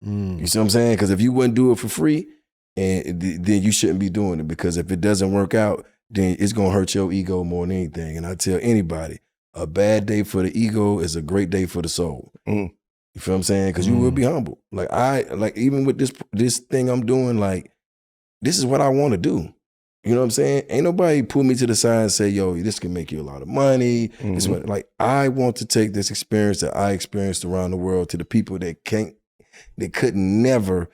[SPEAKER 1] You see what I'm saying? Because if you wouldn't do it for free, and then you shouldn't be doing it, because if it doesn't work out, then it's going to hurt your ego more than anything. And I tell anybody, a bad day for the ego is a great day for the soul. You feel what I'm saying? Because you will be humble. Like, even with this thing I'm doing, like, this is what I want to do. You know what I'm saying? Ain't nobody pull me to the side and say, yo, this can make you a lot of money. Like, I want to take this experience that I experienced around the world to the people that couldn't never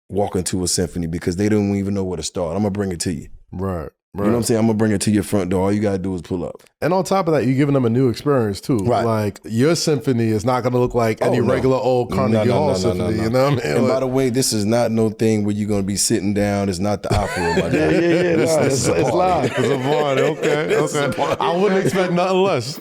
[SPEAKER 1] walk into a symphony because they don't even know where to start. I'm going to bring it to you.
[SPEAKER 3] Right.
[SPEAKER 1] You know what I'm saying? I'm going to bring it to your front door. All you got to do is pull up.
[SPEAKER 3] And on top of that, you're giving them a new experience too.
[SPEAKER 1] Right.
[SPEAKER 3] Like your symphony is not going to look like any regular old Carnegie Hall symphony. You know what I mean?
[SPEAKER 1] And by the way, this is not no thing where you're going to be sitting down. It's not the opera.
[SPEAKER 2] It's live.
[SPEAKER 3] It's a party. Okay. I wouldn't expect nothing less.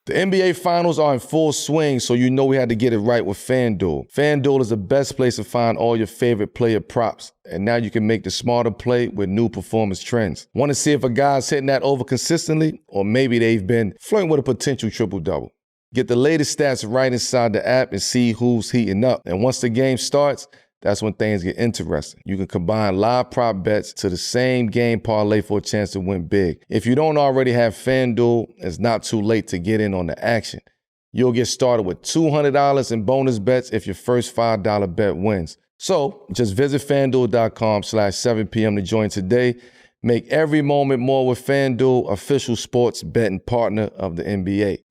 [SPEAKER 2] The NBA Finals are in full swing, so you know we had to get it right with FanDuel. FanDuel is the best place to find all your favorite player props, and now you can make the smarter play with new performance trends. Want to see if a guy's hitting that over consistently, or maybe they've been flirting with a potential triple-double? Get the latest stats right inside the app and see who's heating up. And once the game starts, that's when things get interesting. You can combine live prop bets to the same game parlay for a chance to win big. If you don't already have FanDuel, it's not too late to get in on the action. You'll get started with $200 in bonus bets if your first $5 bet wins. So just visit FanDuel.com/7PM to join today. Make every moment more with FanDuel, official sports betting partner of the NBA.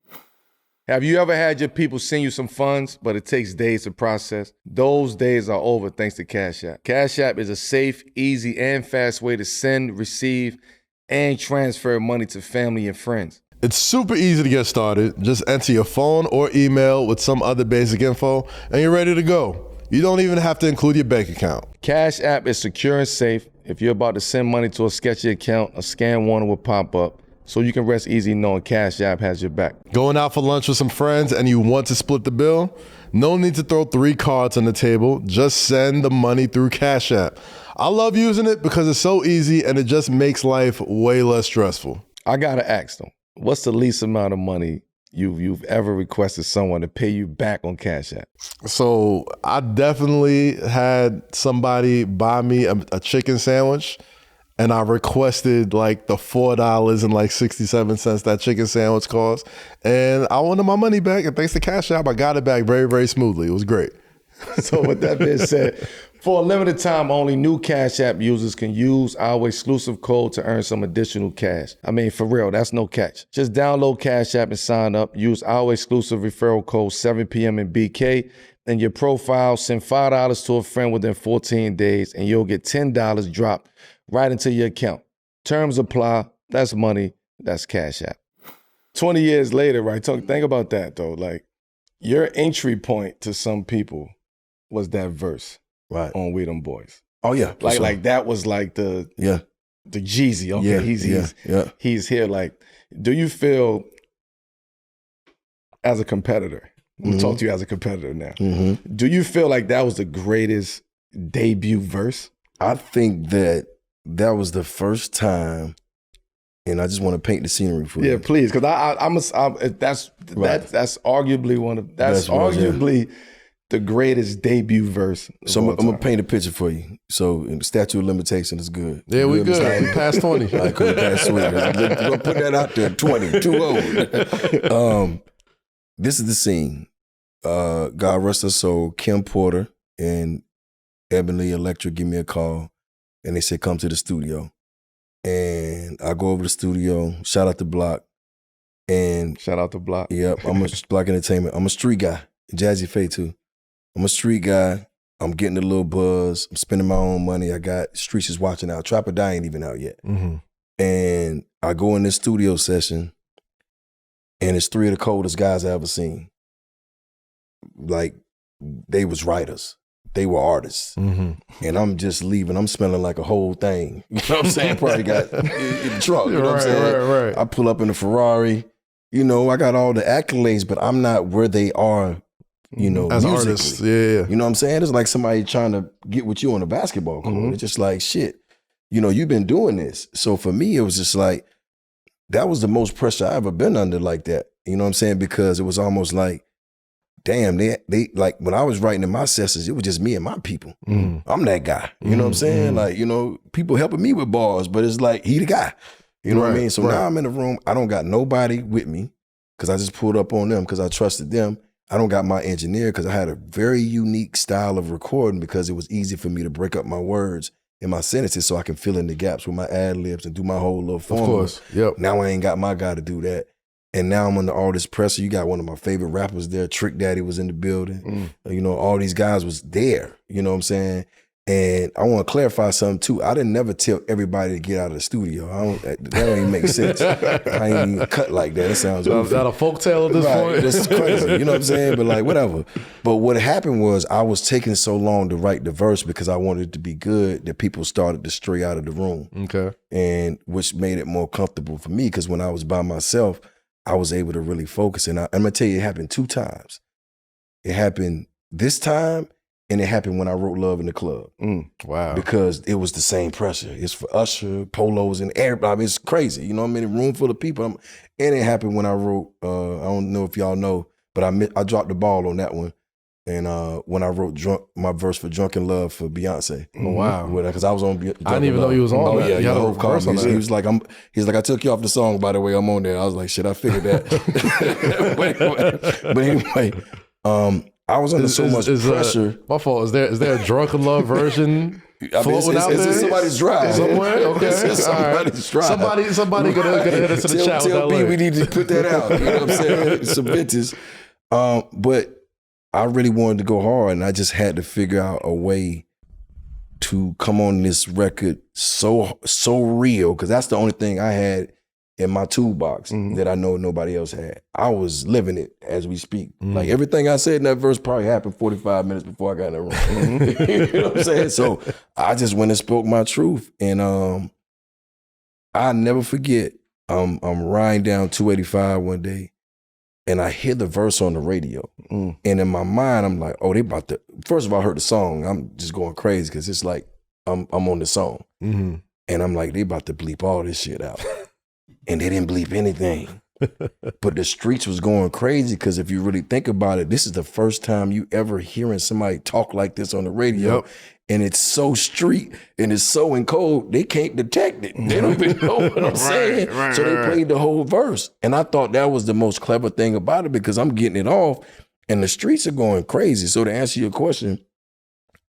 [SPEAKER 2] Have you ever had your people send you some funds, but it takes days to process? Those days are over thanks to Cash App. Cash App is a safe, easy, and fast way to send, receive, and transfer money to family and friends.
[SPEAKER 3] It's super easy to get started. Just enter your phone or email with some other basic info, and you're ready to go. You don't even have to include your bank account.
[SPEAKER 2] Cash App is secure and safe. If you're about to send money to a sketchy account, a scam warning will pop up. So you can rest easy knowing Cash App has your back.
[SPEAKER 3] Going out for lunch with some friends and you want to split the bill? No need to throw 3 cards on the table. Just send the money through Cash App. I love using it because it's so easy and it just makes life way less stressful.
[SPEAKER 2] I gotta ask though, what's the least amount of money you've ever requested someone to pay you back on Cash App?
[SPEAKER 3] So I definitely had somebody buy me a chicken sandwich, and I requested like the $4.67 that chicken sandwich cost. And I wanted my money back. And thanks to Cash App, I got it back very, very smoothly. It was great.
[SPEAKER 2] So with that being said, for a limited time only, new Cash App users can use our exclusive code to earn some additional cash. I mean, for real, that's no catch. Just download Cash App and sign up. Use our exclusive referral code 7PM in BK. In your profile, send $5 to a friend within 14 days, and you'll get $10 dropped right into your account. Terms apply. That's money. That's Cash App. 20 years later, right? Think about that, though. Like, your entry point to some people was that verse on We Them Boys.
[SPEAKER 1] Oh, yeah.
[SPEAKER 2] Like that was like the Jeezy. Okay, he's here. Like, do you feel as a competitor, I'm gonna talk to you as a competitor now, do you feel like that was the greatest debut verse?
[SPEAKER 1] I think that was the first time, and I just want to paint the scenery for you.
[SPEAKER 2] Yeah, please, because that's arguably the greatest debut verse.
[SPEAKER 1] So I'm gonna paint a picture for you. So statute of limitation is good.
[SPEAKER 3] Yeah, we good. Past 20.
[SPEAKER 1] I couldn't pass 20. We'll put that out there. 20, too old. This is the scene. God rest her soul. Kim Porter and Ebony Electric give me a call. And they said, come to the studio. And I go over to the studio, shout out to Block. And
[SPEAKER 2] shout out to Block.
[SPEAKER 1] Yep, I'm a Block Entertainment. I'm a street guy. Jazzy Faye too. I'm a street guy. I'm getting a little buzz. I'm spending my own money. I got Streets is watching out. Trap or Die ain't even out yet. And I go in this studio session, and it's 3 of the coldest guys I ever seen. Like, they was writers. They were artists. And I'm just leaving. I'm smelling like a whole thing. You know what I'm saying? Probably got in the truck. You know what I'm saying?
[SPEAKER 3] Right.
[SPEAKER 1] I pull up in a Ferrari. You know, I got all the accolades, but I'm not where they are, you know,
[SPEAKER 3] as
[SPEAKER 1] musically.
[SPEAKER 3] artists. Yeah.
[SPEAKER 1] You know what I'm saying? It's like somebody trying to get with you on a basketball court. It's just like, shit, you know, you've been doing this. So for me, it was just like, that was the most pressure I ever been under like that. You know what I'm saying? Because it was almost like, damn, they like when I was writing in my sessions, it was just me and my people. I'm that guy. You know what I'm saying? Like, you know, people helping me with bars, but it's like, he the guy. You know what I mean? So now I'm in the room. I don't got nobody with me because I just pulled up on them because I trusted them. I don't got my engineer because I had a very unique style of recording because it was easy for me to break up my words and my sentences so I can fill in the gaps with my ad libs and do my whole little formula.
[SPEAKER 3] Of course, yep.
[SPEAKER 1] Now I ain't got my guy to do that. And now I'm under all this pressure. You got one of my favorite rappers there. Trick Daddy was in the building. You know, all these guys was there. You know what I'm saying? And I want to clarify something too. I didn't never tell everybody to get out of the studio. That don't even make sense. I ain't even cut like that. It sounds
[SPEAKER 3] Is that a folktale at this point?
[SPEAKER 1] That's crazy. You know what I'm saying? But like, whatever. But what happened was I was taking so long to write the verse because I wanted it to be good that people started to stray out of the room.
[SPEAKER 3] Okay.
[SPEAKER 1] And which made it more comfortable for me because when I was by myself, I was able to really focus. And I'm going to tell you, it happened 2 times. It happened this time, and it happened when I wrote Love in the Club.
[SPEAKER 3] Wow.
[SPEAKER 1] Because it was the same pressure. It's for Usher, Polos, and everybody. I mean, it's crazy. You know what I mean? A room full of people. And it happened when I wrote, I don't know if y'all know, but I dropped the ball on that one. And when I wrote my verse for Drunken Love for Beyonce.
[SPEAKER 3] Oh, wow.
[SPEAKER 1] Because I was on Drunken
[SPEAKER 3] I didn't even know he was on
[SPEAKER 1] Oh,
[SPEAKER 3] that.
[SPEAKER 1] yeah.
[SPEAKER 3] You had a
[SPEAKER 1] Hov called
[SPEAKER 3] verse on
[SPEAKER 1] me.
[SPEAKER 3] that.
[SPEAKER 1] He was like, I took you off the song, by the way, I'm on there. I was like, shit, I figured that. but anyway, I was under so much pressure.
[SPEAKER 3] My fault. Is there a Drunken Love version floating out there?
[SPEAKER 1] It's somebody's drive.
[SPEAKER 3] Somewhere? Okay.
[SPEAKER 1] It's somebody's drive.
[SPEAKER 3] Somebody gonna hit us in the chat with that
[SPEAKER 1] Tell B
[SPEAKER 3] link.
[SPEAKER 1] we need to put that out. You know what I'm saying? Some vintage. But I really wanted to go hard, and I just had to figure out a way to come on this record so real, because that's the only thing I had in my toolbox that I know nobody else had. I was living it as we speak. Like everything I said in that verse probably happened 45 minutes before I got in the room. You know what I'm saying? So I just went and spoke my truth. And I never forget, I'm riding down 285 one day and I hear the verse on the radio. And in my mind, I'm like, oh, they about to, first of all, I heard the song. I'm just going crazy because it's like, I'm on the song. And I'm like, they about to bleep all this shit out. And they didn't bleep anything. But the streets was going crazy because if you really think about it, this is the first time you ever hearing somebody talk like this on the radio.
[SPEAKER 3] Yep.
[SPEAKER 1] And it's so street and it's so in code, they can't detect it. They don't even know what I'm saying. So they played the whole verse. And I thought that was the most clever thing about it because I'm getting it off and the streets are going crazy. So to answer your question,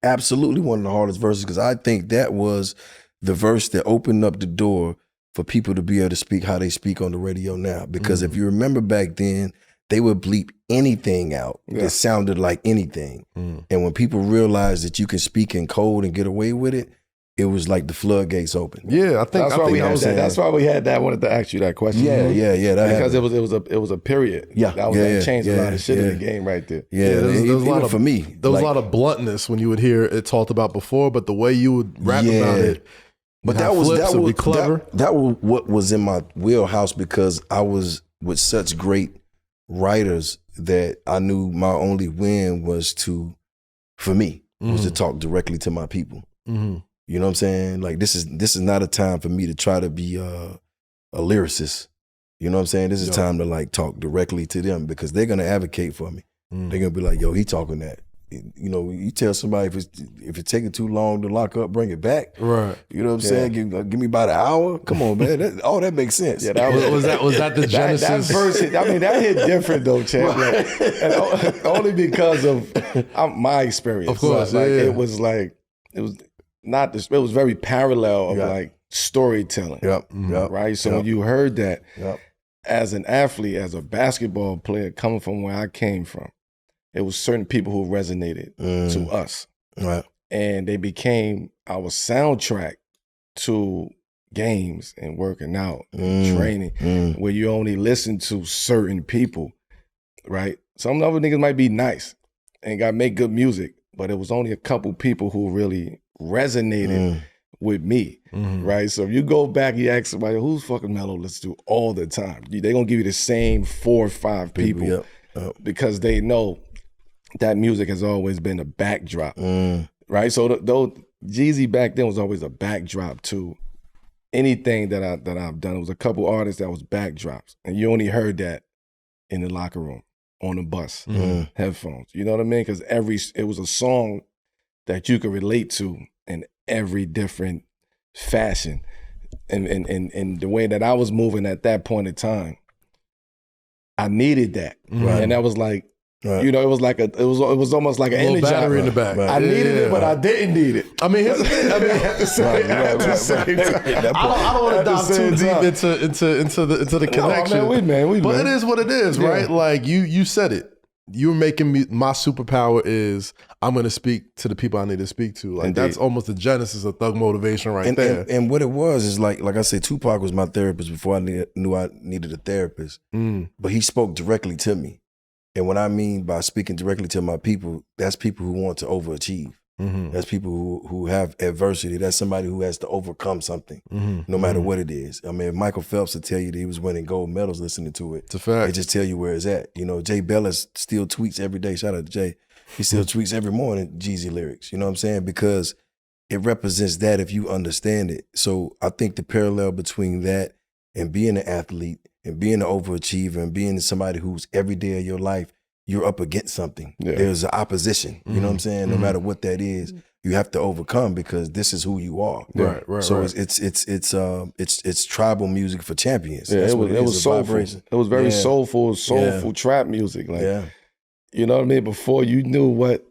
[SPEAKER 1] absolutely one of the hardest verses because I think that was the verse that opened up the door for people to be able to speak how they speak on the radio now. Because if you remember back then, they would bleep anything out that sounded like anything. And when people realized that you can speak in code and get away with it, it was like the floodgates open.
[SPEAKER 3] Yeah, I think
[SPEAKER 2] that's why we had that. I wanted to ask you that question.
[SPEAKER 1] Yeah.
[SPEAKER 2] Because it was a period. That changed a lot of shit in the game right there.
[SPEAKER 1] Yeah,
[SPEAKER 3] there was a lot of,
[SPEAKER 1] for me.
[SPEAKER 3] There was a lot of bluntness when you would hear it talked about before, but the way you would rap about it.
[SPEAKER 1] But that was what was in my wheelhouse because I was with such great writers that I knew my only win was to talk directly to my people. You know what I'm saying? Like this is not a time for me to try to be a lyricist. You know what I'm saying? This is time to like talk directly to them because they're gonna advocate for me. They're gonna be like, yo, he talking that. You know, you tell somebody if it's taking too long to lock up, bring it back. Right. You know what I'm saying? Give me about an hour. Come on, man. That makes sense.
[SPEAKER 2] Yeah, was that the genesis? That verse, that hit different though, Chad. Like, only because of my experience.
[SPEAKER 3] Of course,
[SPEAKER 2] it was very parallel of like storytelling. Right. So when you heard that, as an athlete, as a basketball player, coming from where I came from. It was certain people who resonated to us. Right. And they became our soundtrack to games and working out and training where you only listen to certain people, right? Some other niggas might be nice and make good music, but it was only a couple people who really resonated with me, right? So if you go back, you ask somebody, who's fucking Melo listen to all the time? They're going to give you the same 4 or 5 people because they know that music has always been a backdrop, right? So though Jeezy back then was always a backdrop to anything that I've done. It was a couple artists that was backdrops, and you only heard that in the locker room, on the bus, headphones. You know what I mean? Because it was a song that you could relate to in every different fashion, and the way that I was moving at that point in time, I needed that, and that was like. Right. You know, it was almost like an energy
[SPEAKER 3] battery in the back.
[SPEAKER 2] I needed it, but I didn't need it.
[SPEAKER 3] I mean, here's the thing. I mean, at the same time, I don't want to dive too deep into the connection.
[SPEAKER 2] No, man, we
[SPEAKER 3] but it is what it is, right? Like you said it. you're making me, my superpower is I'm going to speak to the people I need to speak to. Like,
[SPEAKER 2] Indeed.
[SPEAKER 3] that's almost the genesis of Thug Motivation there.
[SPEAKER 1] And what it was is like I said, Tupac was my therapist before I knew I needed a therapist. But he spoke directly to me. And what I mean by speaking directly to my people, that's people who want to overachieve. That's people who have adversity. That's somebody who has to overcome something, no matter what it is. I mean, if Michael Phelps would tell you that he was winning gold medals listening to it.
[SPEAKER 3] It's a fact.
[SPEAKER 1] They just tell you where it's at. You know, Jay Bellis still tweets every day. Shout out to Jay. He still tweets every morning Jeezy lyrics. You know what I'm saying? Because it represents that if you understand it. So I think the parallel between that and being an athlete and being an overachiever and being somebody who's every day of your life, you're up against something.
[SPEAKER 2] Yeah.
[SPEAKER 1] There's an opposition. You know what I'm saying? No matter what that is, you have to overcome because this is who you are.
[SPEAKER 3] Right.
[SPEAKER 1] So it's tribal music for champions.
[SPEAKER 2] Yeah,
[SPEAKER 1] That's
[SPEAKER 2] it
[SPEAKER 1] what
[SPEAKER 2] was
[SPEAKER 1] a
[SPEAKER 2] soulful.
[SPEAKER 1] vibration.
[SPEAKER 2] It was very
[SPEAKER 1] Yeah.
[SPEAKER 2] soulful trap music. Like,
[SPEAKER 1] Yeah.
[SPEAKER 2] you know what I mean? Before you knew what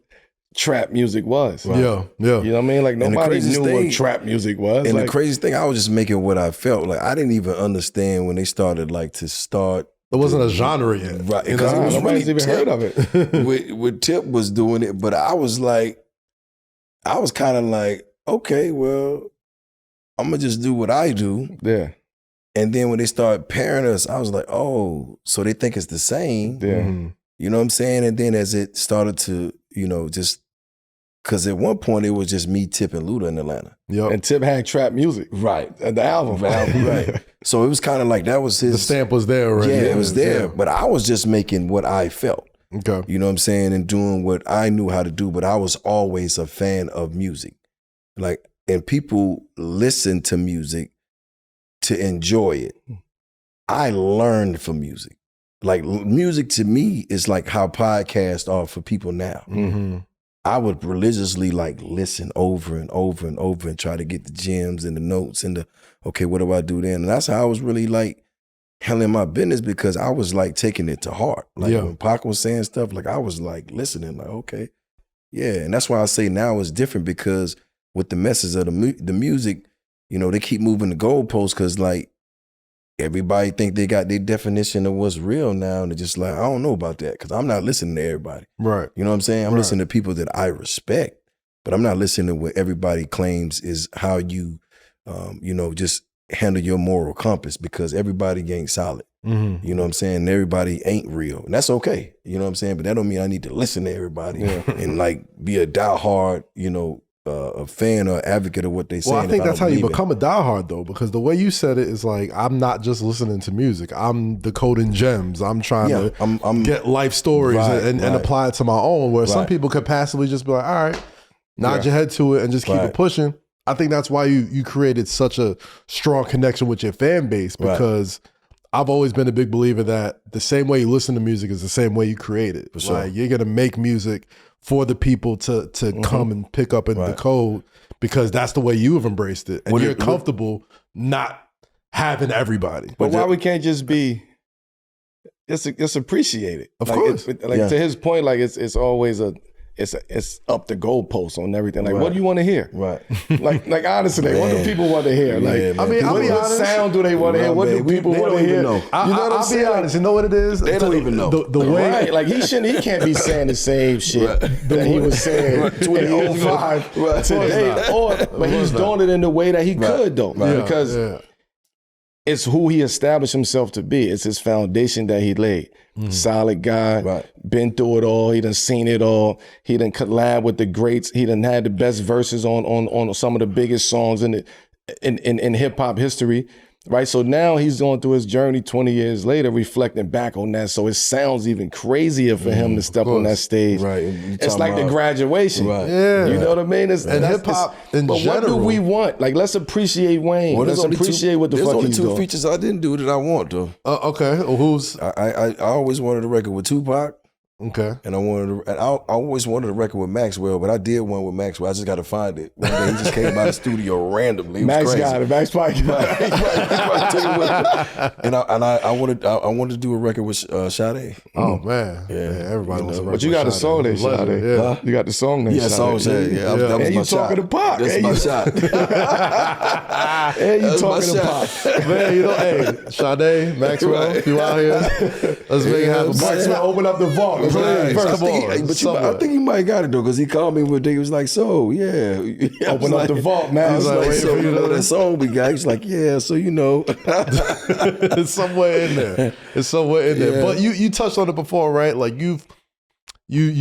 [SPEAKER 2] trap music was.
[SPEAKER 3] Yeah.
[SPEAKER 2] You know what I mean? Like,
[SPEAKER 1] And the
[SPEAKER 2] nobody
[SPEAKER 1] craziest
[SPEAKER 2] knew
[SPEAKER 1] thing-
[SPEAKER 2] what trap music was.
[SPEAKER 1] And
[SPEAKER 2] like,
[SPEAKER 1] the craziest thing, I was just making what I felt. Like I didn't even understand when they started to start.
[SPEAKER 3] It wasn't a genre yet.
[SPEAKER 1] Right.
[SPEAKER 3] You
[SPEAKER 1] Because
[SPEAKER 3] know?
[SPEAKER 1] it was
[SPEAKER 2] nobody's
[SPEAKER 1] really
[SPEAKER 2] even heard of it.
[SPEAKER 1] with Tip was doing it, but I was kind of like, okay, well, I'm gonna just do what I do.
[SPEAKER 2] Yeah.
[SPEAKER 1] And then when they started pairing us, I was like, oh, so they think it's the same.
[SPEAKER 2] Yeah.
[SPEAKER 1] You know what I'm saying? And then as it started to, just because at one point it was just me, Tip, and Luda in Atlanta.
[SPEAKER 3] Yep.
[SPEAKER 2] And Tip had trap music.
[SPEAKER 1] Right.
[SPEAKER 2] The album.
[SPEAKER 1] Right. So it was kind of like that was his.
[SPEAKER 3] The stamp was there already.
[SPEAKER 1] Yeah, it was there.
[SPEAKER 3] Yeah.
[SPEAKER 1] But I was just making what I felt.
[SPEAKER 3] Okay.
[SPEAKER 1] You know what I'm saying? And doing what I knew how to do. But I was always a fan of music. And people listen to music to enjoy it. I learned from music. Music to me is like how podcasts are for people now. I would religiously listen over and over and over and try to get the gems and the notes and okay, what do I do then? And that's how I was really handling my business because I was taking it to heart. When Pac was saying stuff, I was listening, okay. Yeah, and that's why I say now it's different because with the message of the music, they keep moving the goalposts because everybody think they got their definition of what's real now, and they're just I don't know about that because I'm not listening to everybody.
[SPEAKER 3] Right.
[SPEAKER 1] You know what I'm saying? I'm listening to people that I respect, but I'm not listening to what everybody claims is how you, just handle your moral compass because everybody ain't solid. You know what I'm saying? Everybody ain't real, and that's okay. You know what I'm saying? But that don't mean I need to listen to everybody and be a diehard, a fan or advocate of what they say.
[SPEAKER 3] Well, I think that's how you become a diehard, though, because the way you said it is I'm not just listening to music. I'm decoding gems. I'm trying to get life stories and apply it to my own, where some people could passively just be like, all right, nod your head to it and just keep it pushing. I think that's why you created such a strong connection with your fan base because I've always been a big believer that the same way you listen to music is the same way you create it. For sure. You're going to make music for the people to come and pick up and decode because that's the way you have embraced it. And you're comfortable not having everybody.
[SPEAKER 2] But why we can't just be, just appreciate it.
[SPEAKER 3] Of course.
[SPEAKER 2] To his point, it's always it's up the goalposts on everything. What do you want to hear?
[SPEAKER 1] Right.
[SPEAKER 2] Honestly, what do people want to hear?
[SPEAKER 1] I'll be
[SPEAKER 2] what
[SPEAKER 3] honest.
[SPEAKER 2] sound do they want to hear? What do people want to hear?
[SPEAKER 3] I'll be honest. You know what it is?
[SPEAKER 1] They don't even know.
[SPEAKER 3] The way,
[SPEAKER 2] he can't be saying the same shit that he was saying in 2005 today. But he's doing it in the way that he could though, because it's who he established himself to be. It's his foundation that he laid. Solid guy, been through it all. He done seen it all. He done collab with the greats. He done had the best verses on some of the biggest songs in hip hop history. Right, so now he's going through his journey 20 years later, reflecting back on that. So it sounds even crazier for him to step on that stage.
[SPEAKER 1] Right,
[SPEAKER 2] it's like the graduation.
[SPEAKER 1] Right.
[SPEAKER 3] Yeah,
[SPEAKER 2] you know what I mean?
[SPEAKER 3] And hip hop in
[SPEAKER 2] but
[SPEAKER 3] general.
[SPEAKER 2] What do we want? Let's appreciate Wayne. Let's appreciate what the fuck he's doing.
[SPEAKER 1] There's only two features I didn't do that I want though.
[SPEAKER 3] Okay, who's?
[SPEAKER 1] I always wanted a record with Tupac.
[SPEAKER 3] Okay.
[SPEAKER 1] And I always wanted a record with Maxwell, but I did one with Maxwell. I just got to find it. One day he just came by the studio randomly. It was
[SPEAKER 2] Max
[SPEAKER 1] crazy.
[SPEAKER 2] got it. Max probably got it.
[SPEAKER 1] And I wanted to do a record with Sade.
[SPEAKER 3] Oh man, everybody wants a record.
[SPEAKER 2] But you got a song there, Sade.
[SPEAKER 3] Yeah,
[SPEAKER 2] you got the song there.
[SPEAKER 1] Yeah, song Sade. Yeah, that was
[SPEAKER 2] and
[SPEAKER 1] my
[SPEAKER 2] you
[SPEAKER 1] shot.
[SPEAKER 2] talking to Pac.
[SPEAKER 1] That's my shot.
[SPEAKER 2] And you talking to Pac.
[SPEAKER 3] Man, hey, Sade, Maxwell, if you out here, let's make it happen.
[SPEAKER 2] Maxwell, open up the vault. First,
[SPEAKER 1] I think he might got it though, because he called me one day. He was like, "So yeah,
[SPEAKER 2] open up the vault, man."
[SPEAKER 1] I was like, "So you know that song we got?" He's like, "Yeah, so you know."
[SPEAKER 3] It's somewhere in there. It's somewhere in there. But you touched on it before, right? Like you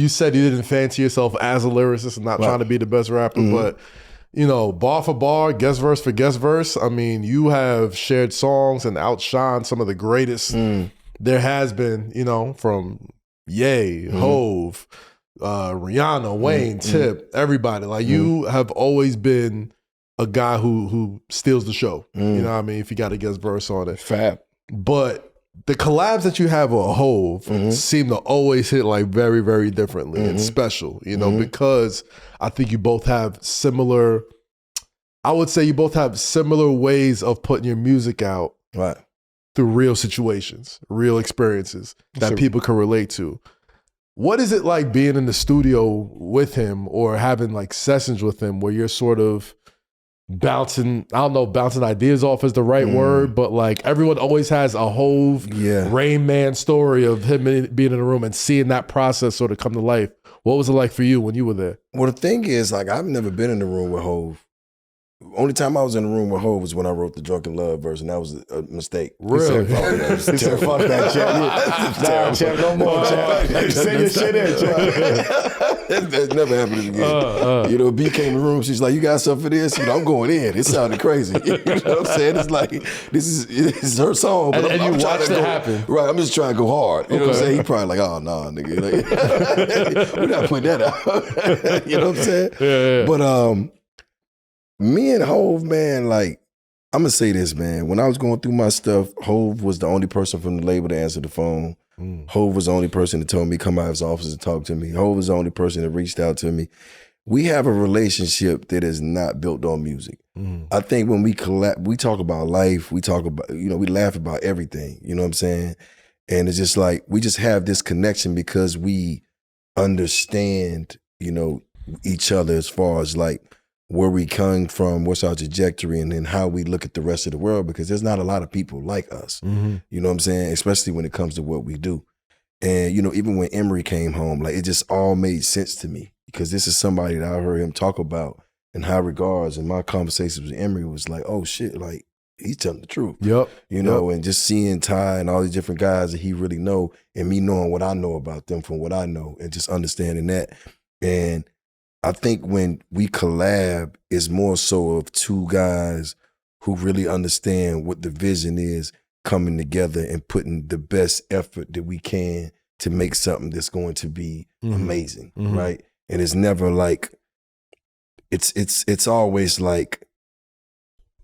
[SPEAKER 3] said you didn't fancy yourself as a lyricist and not trying to be the best rapper, but you know, bar for bar, guest verse for guest verse. I mean, you have shared songs and outshined some of the greatest there has been, you know, from Ye, Hove, Rihanna, Wayne, Tip, everybody. Like you have always been a guy who steals the show. You know what I mean? If you got a guest verse on it.
[SPEAKER 2] Fab.
[SPEAKER 3] But the collabs that you have with Hove seem to always hit like very, very differently and special, you know, because I think you both have similar, I would say you both have similar ways of putting your music out through real situations, real experiences that people can relate to. What is it like being in the studio with him or having like sessions with him where you're sort of bouncing, I don't know, bouncing ideas off is the right word, but like everyone always has a Hove Rain Man story of him being in the room and seeing that process sort of come to life. What was it like for you when you were there?
[SPEAKER 1] Well, the thing is, like, I've never been in the room with Hove. Only time I was in the room with Hove was when I wrote the Drunken Love verse, and that was a mistake.
[SPEAKER 3] Really?
[SPEAKER 2] He said, fuck that, Champ. Nah, Champ, no more, Champ. Say your shit in, Champ.
[SPEAKER 1] That's never happened again. You know, B came in the room, she's like, you got something for this? You know, I'm going in. It sounded crazy. You know what I'm saying? It's like, this is her song, but I'm
[SPEAKER 3] you
[SPEAKER 1] trying
[SPEAKER 3] watched
[SPEAKER 1] to
[SPEAKER 3] it
[SPEAKER 1] go,
[SPEAKER 3] happen.
[SPEAKER 1] Right, I'm just trying to go hard. You know what I'm saying? He probably like, oh, nah, nigga. Like, we're not putting that out. You know what I'm saying?
[SPEAKER 3] Yeah.
[SPEAKER 1] But me and Hove, man, like, I'm gonna say this, man. When I was going through my stuff, Hove was the only person from the label to answer the phone. Hove was the only person that told me come out of his office and talk to me. Hove was the only person that reached out to me. We have a relationship that is not built on music. I think when we collab, we talk about life, we talk about, you know, we laugh about everything, you know what I'm saying? And it's just like, we just have this connection because we understand, you know, each other as far as like, where we come from, what's our trajectory, and then how we look at the rest of the world, because there's not a lot of people like us. You know what I'm saying? Especially when it comes to what we do. And, you know, even when Emery came home, like, it just all made sense to me, because this is somebody that I heard him talk about in high regards, and my conversations with Emery was like, oh shit, like, he's telling the truth. You know, and just seeing Ty and all these different guys that he really know, and me knowing what I know about them from what I know, and just understanding that. And I think when we collab, it's more so of two guys who really understand what the vision is, coming together and putting the best effort that we can to make something that's going to be amazing, right? And it's never like, it's always like,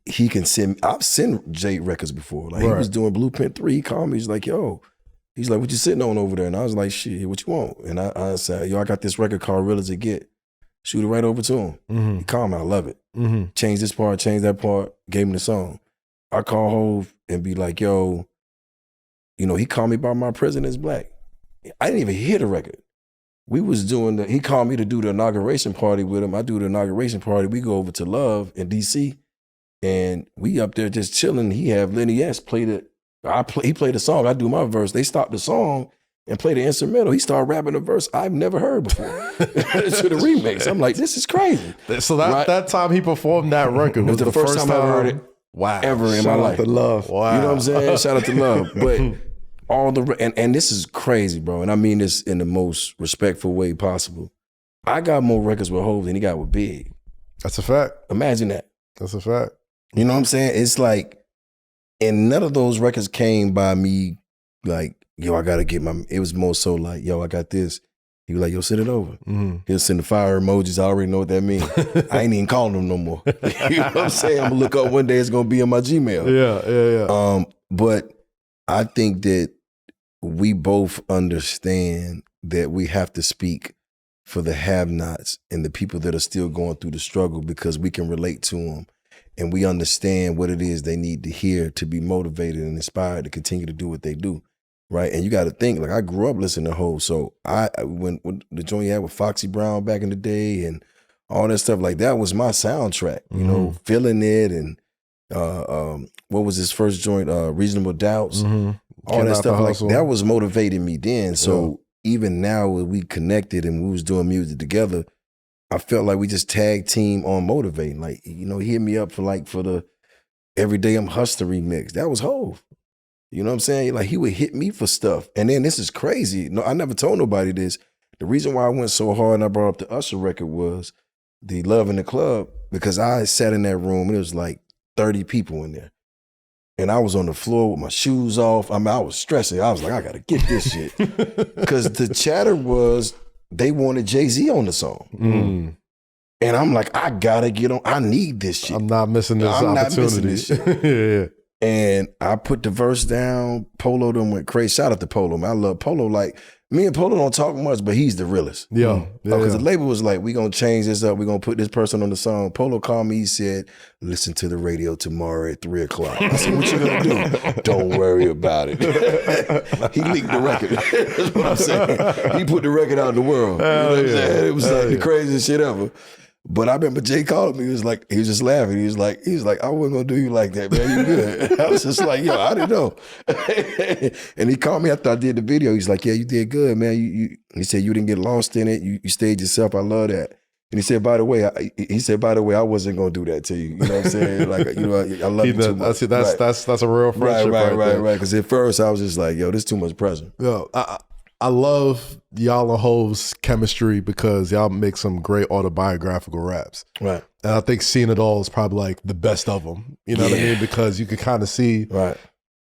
[SPEAKER 1] he can send, I've sent Jay records before. Like, he was doing Blueprint 3, he called me, he's like, yo, he's like, what you sitting on over there? And I was like, shit, what you want? And I said, yo, I got this record called Real As It Get. Shoot it right over to him. He called me, I love it. Change this part, change that part, gave him the song. I call Hove and be like, yo, you know, he called me about My President's Black. I didn't even hear the record. We was doing he called me to do the inauguration party with him. I do the inauguration party. We go over to Love in DC, and we up there just chilling. He have Lenny S play he played the song. I do my verse. They stopped the song and played the instrumental. He started rapping a verse I've never heard before to the remix. I'm like, this is crazy.
[SPEAKER 3] So that time he performed that record was the first time I heard it
[SPEAKER 1] ever in my life.
[SPEAKER 2] Shout out to Love.
[SPEAKER 3] Wow.
[SPEAKER 1] You know what I'm saying? Shout out to Love. But all and this is crazy, bro. And I mean this in the most respectful way possible. I got more records with Hove than he got with Big.
[SPEAKER 3] That's a fact.
[SPEAKER 1] Imagine that.
[SPEAKER 3] That's a fact.
[SPEAKER 1] You know what I'm saying? It's like, and none of those records came by me like, yo, I gotta get it was more so like, yo, I got this. He was like, yo, send it over. He'll send the fire emojis. I already know what that means. I ain't even calling him no more. You know what I'm saying? I'm gonna look up one day, it's gonna be on my Gmail.
[SPEAKER 3] Yeah.
[SPEAKER 1] But I think that we both understand that we have to speak for the have-nots and the people that are still going through the struggle, because we can relate to them. And we understand what it is they need to hear to be motivated and inspired to continue to do what they do. Right. And you got to think, like, I grew up listening to Hove. So when the joint you had with Foxy Brown back in the day and all that stuff, like, that was my soundtrack, you know, feeling it. And what was his first joint? Reasonable Doubts. All that stuff. Like, that was motivating me then. So even now when we connected and we was doing music together, I felt like we just tag team on motivating. Like, you know, he hit me up for the Every Day I'm Hustling remix. That was Hov. You know what I'm saying? Like, he would hit me for stuff. And then this is crazy. No, I never told nobody this. The reason why I went so hard and I brought up the Usher record was the Love in the Club, because I sat in that room and it was like 30 people in there. And I was on the floor with my shoes off. I mean, I was stressing. I was like, I gotta get this shit. Because the chatter was, they wanted Jay-Z on the song. Mm. And I'm like, I gotta get on. I need this shit.
[SPEAKER 3] I'm not missing this opportunity. Not missing this shit.
[SPEAKER 1] Yeah. And I put the verse down. Polo them went crazy. Shout out to Polo, man. I love Polo. Like, me and Polo don't talk much, but he's the realest.
[SPEAKER 3] Yeah.
[SPEAKER 1] Because the label was like, we gonna change this up. We gonna put this person on the song. Polo called me, he said, listen to the radio tomorrow at 3 o'clock. I said, what you gonna do? Don't worry about it. He leaked the record. That's what I'm saying. He put the record out in the world. You know what I'm saying? It was like the craziest shit ever. But I remember Jay called me. He was just laughing. He was like, I wasn't gonna do you like that, man. You good? I was just like, yo, I didn't know. And he called me after I did the video. He's like, yeah, you did good, man. He said you didn't get lost in it. You stayed yourself. I love that. And he said, by the way, I wasn't gonna do that to you. You know what I'm saying? Like, you know, I love you too much.
[SPEAKER 3] That's a real friendship.
[SPEAKER 1] Right. Because at first I was just like, yo, this is too much pressure.
[SPEAKER 3] Yo, I love y'all and Hov's chemistry because y'all make some great autobiographical raps.
[SPEAKER 1] Right.
[SPEAKER 3] And I think Seen It All is probably like the best of them. You know what I mean? Because you could kind of see,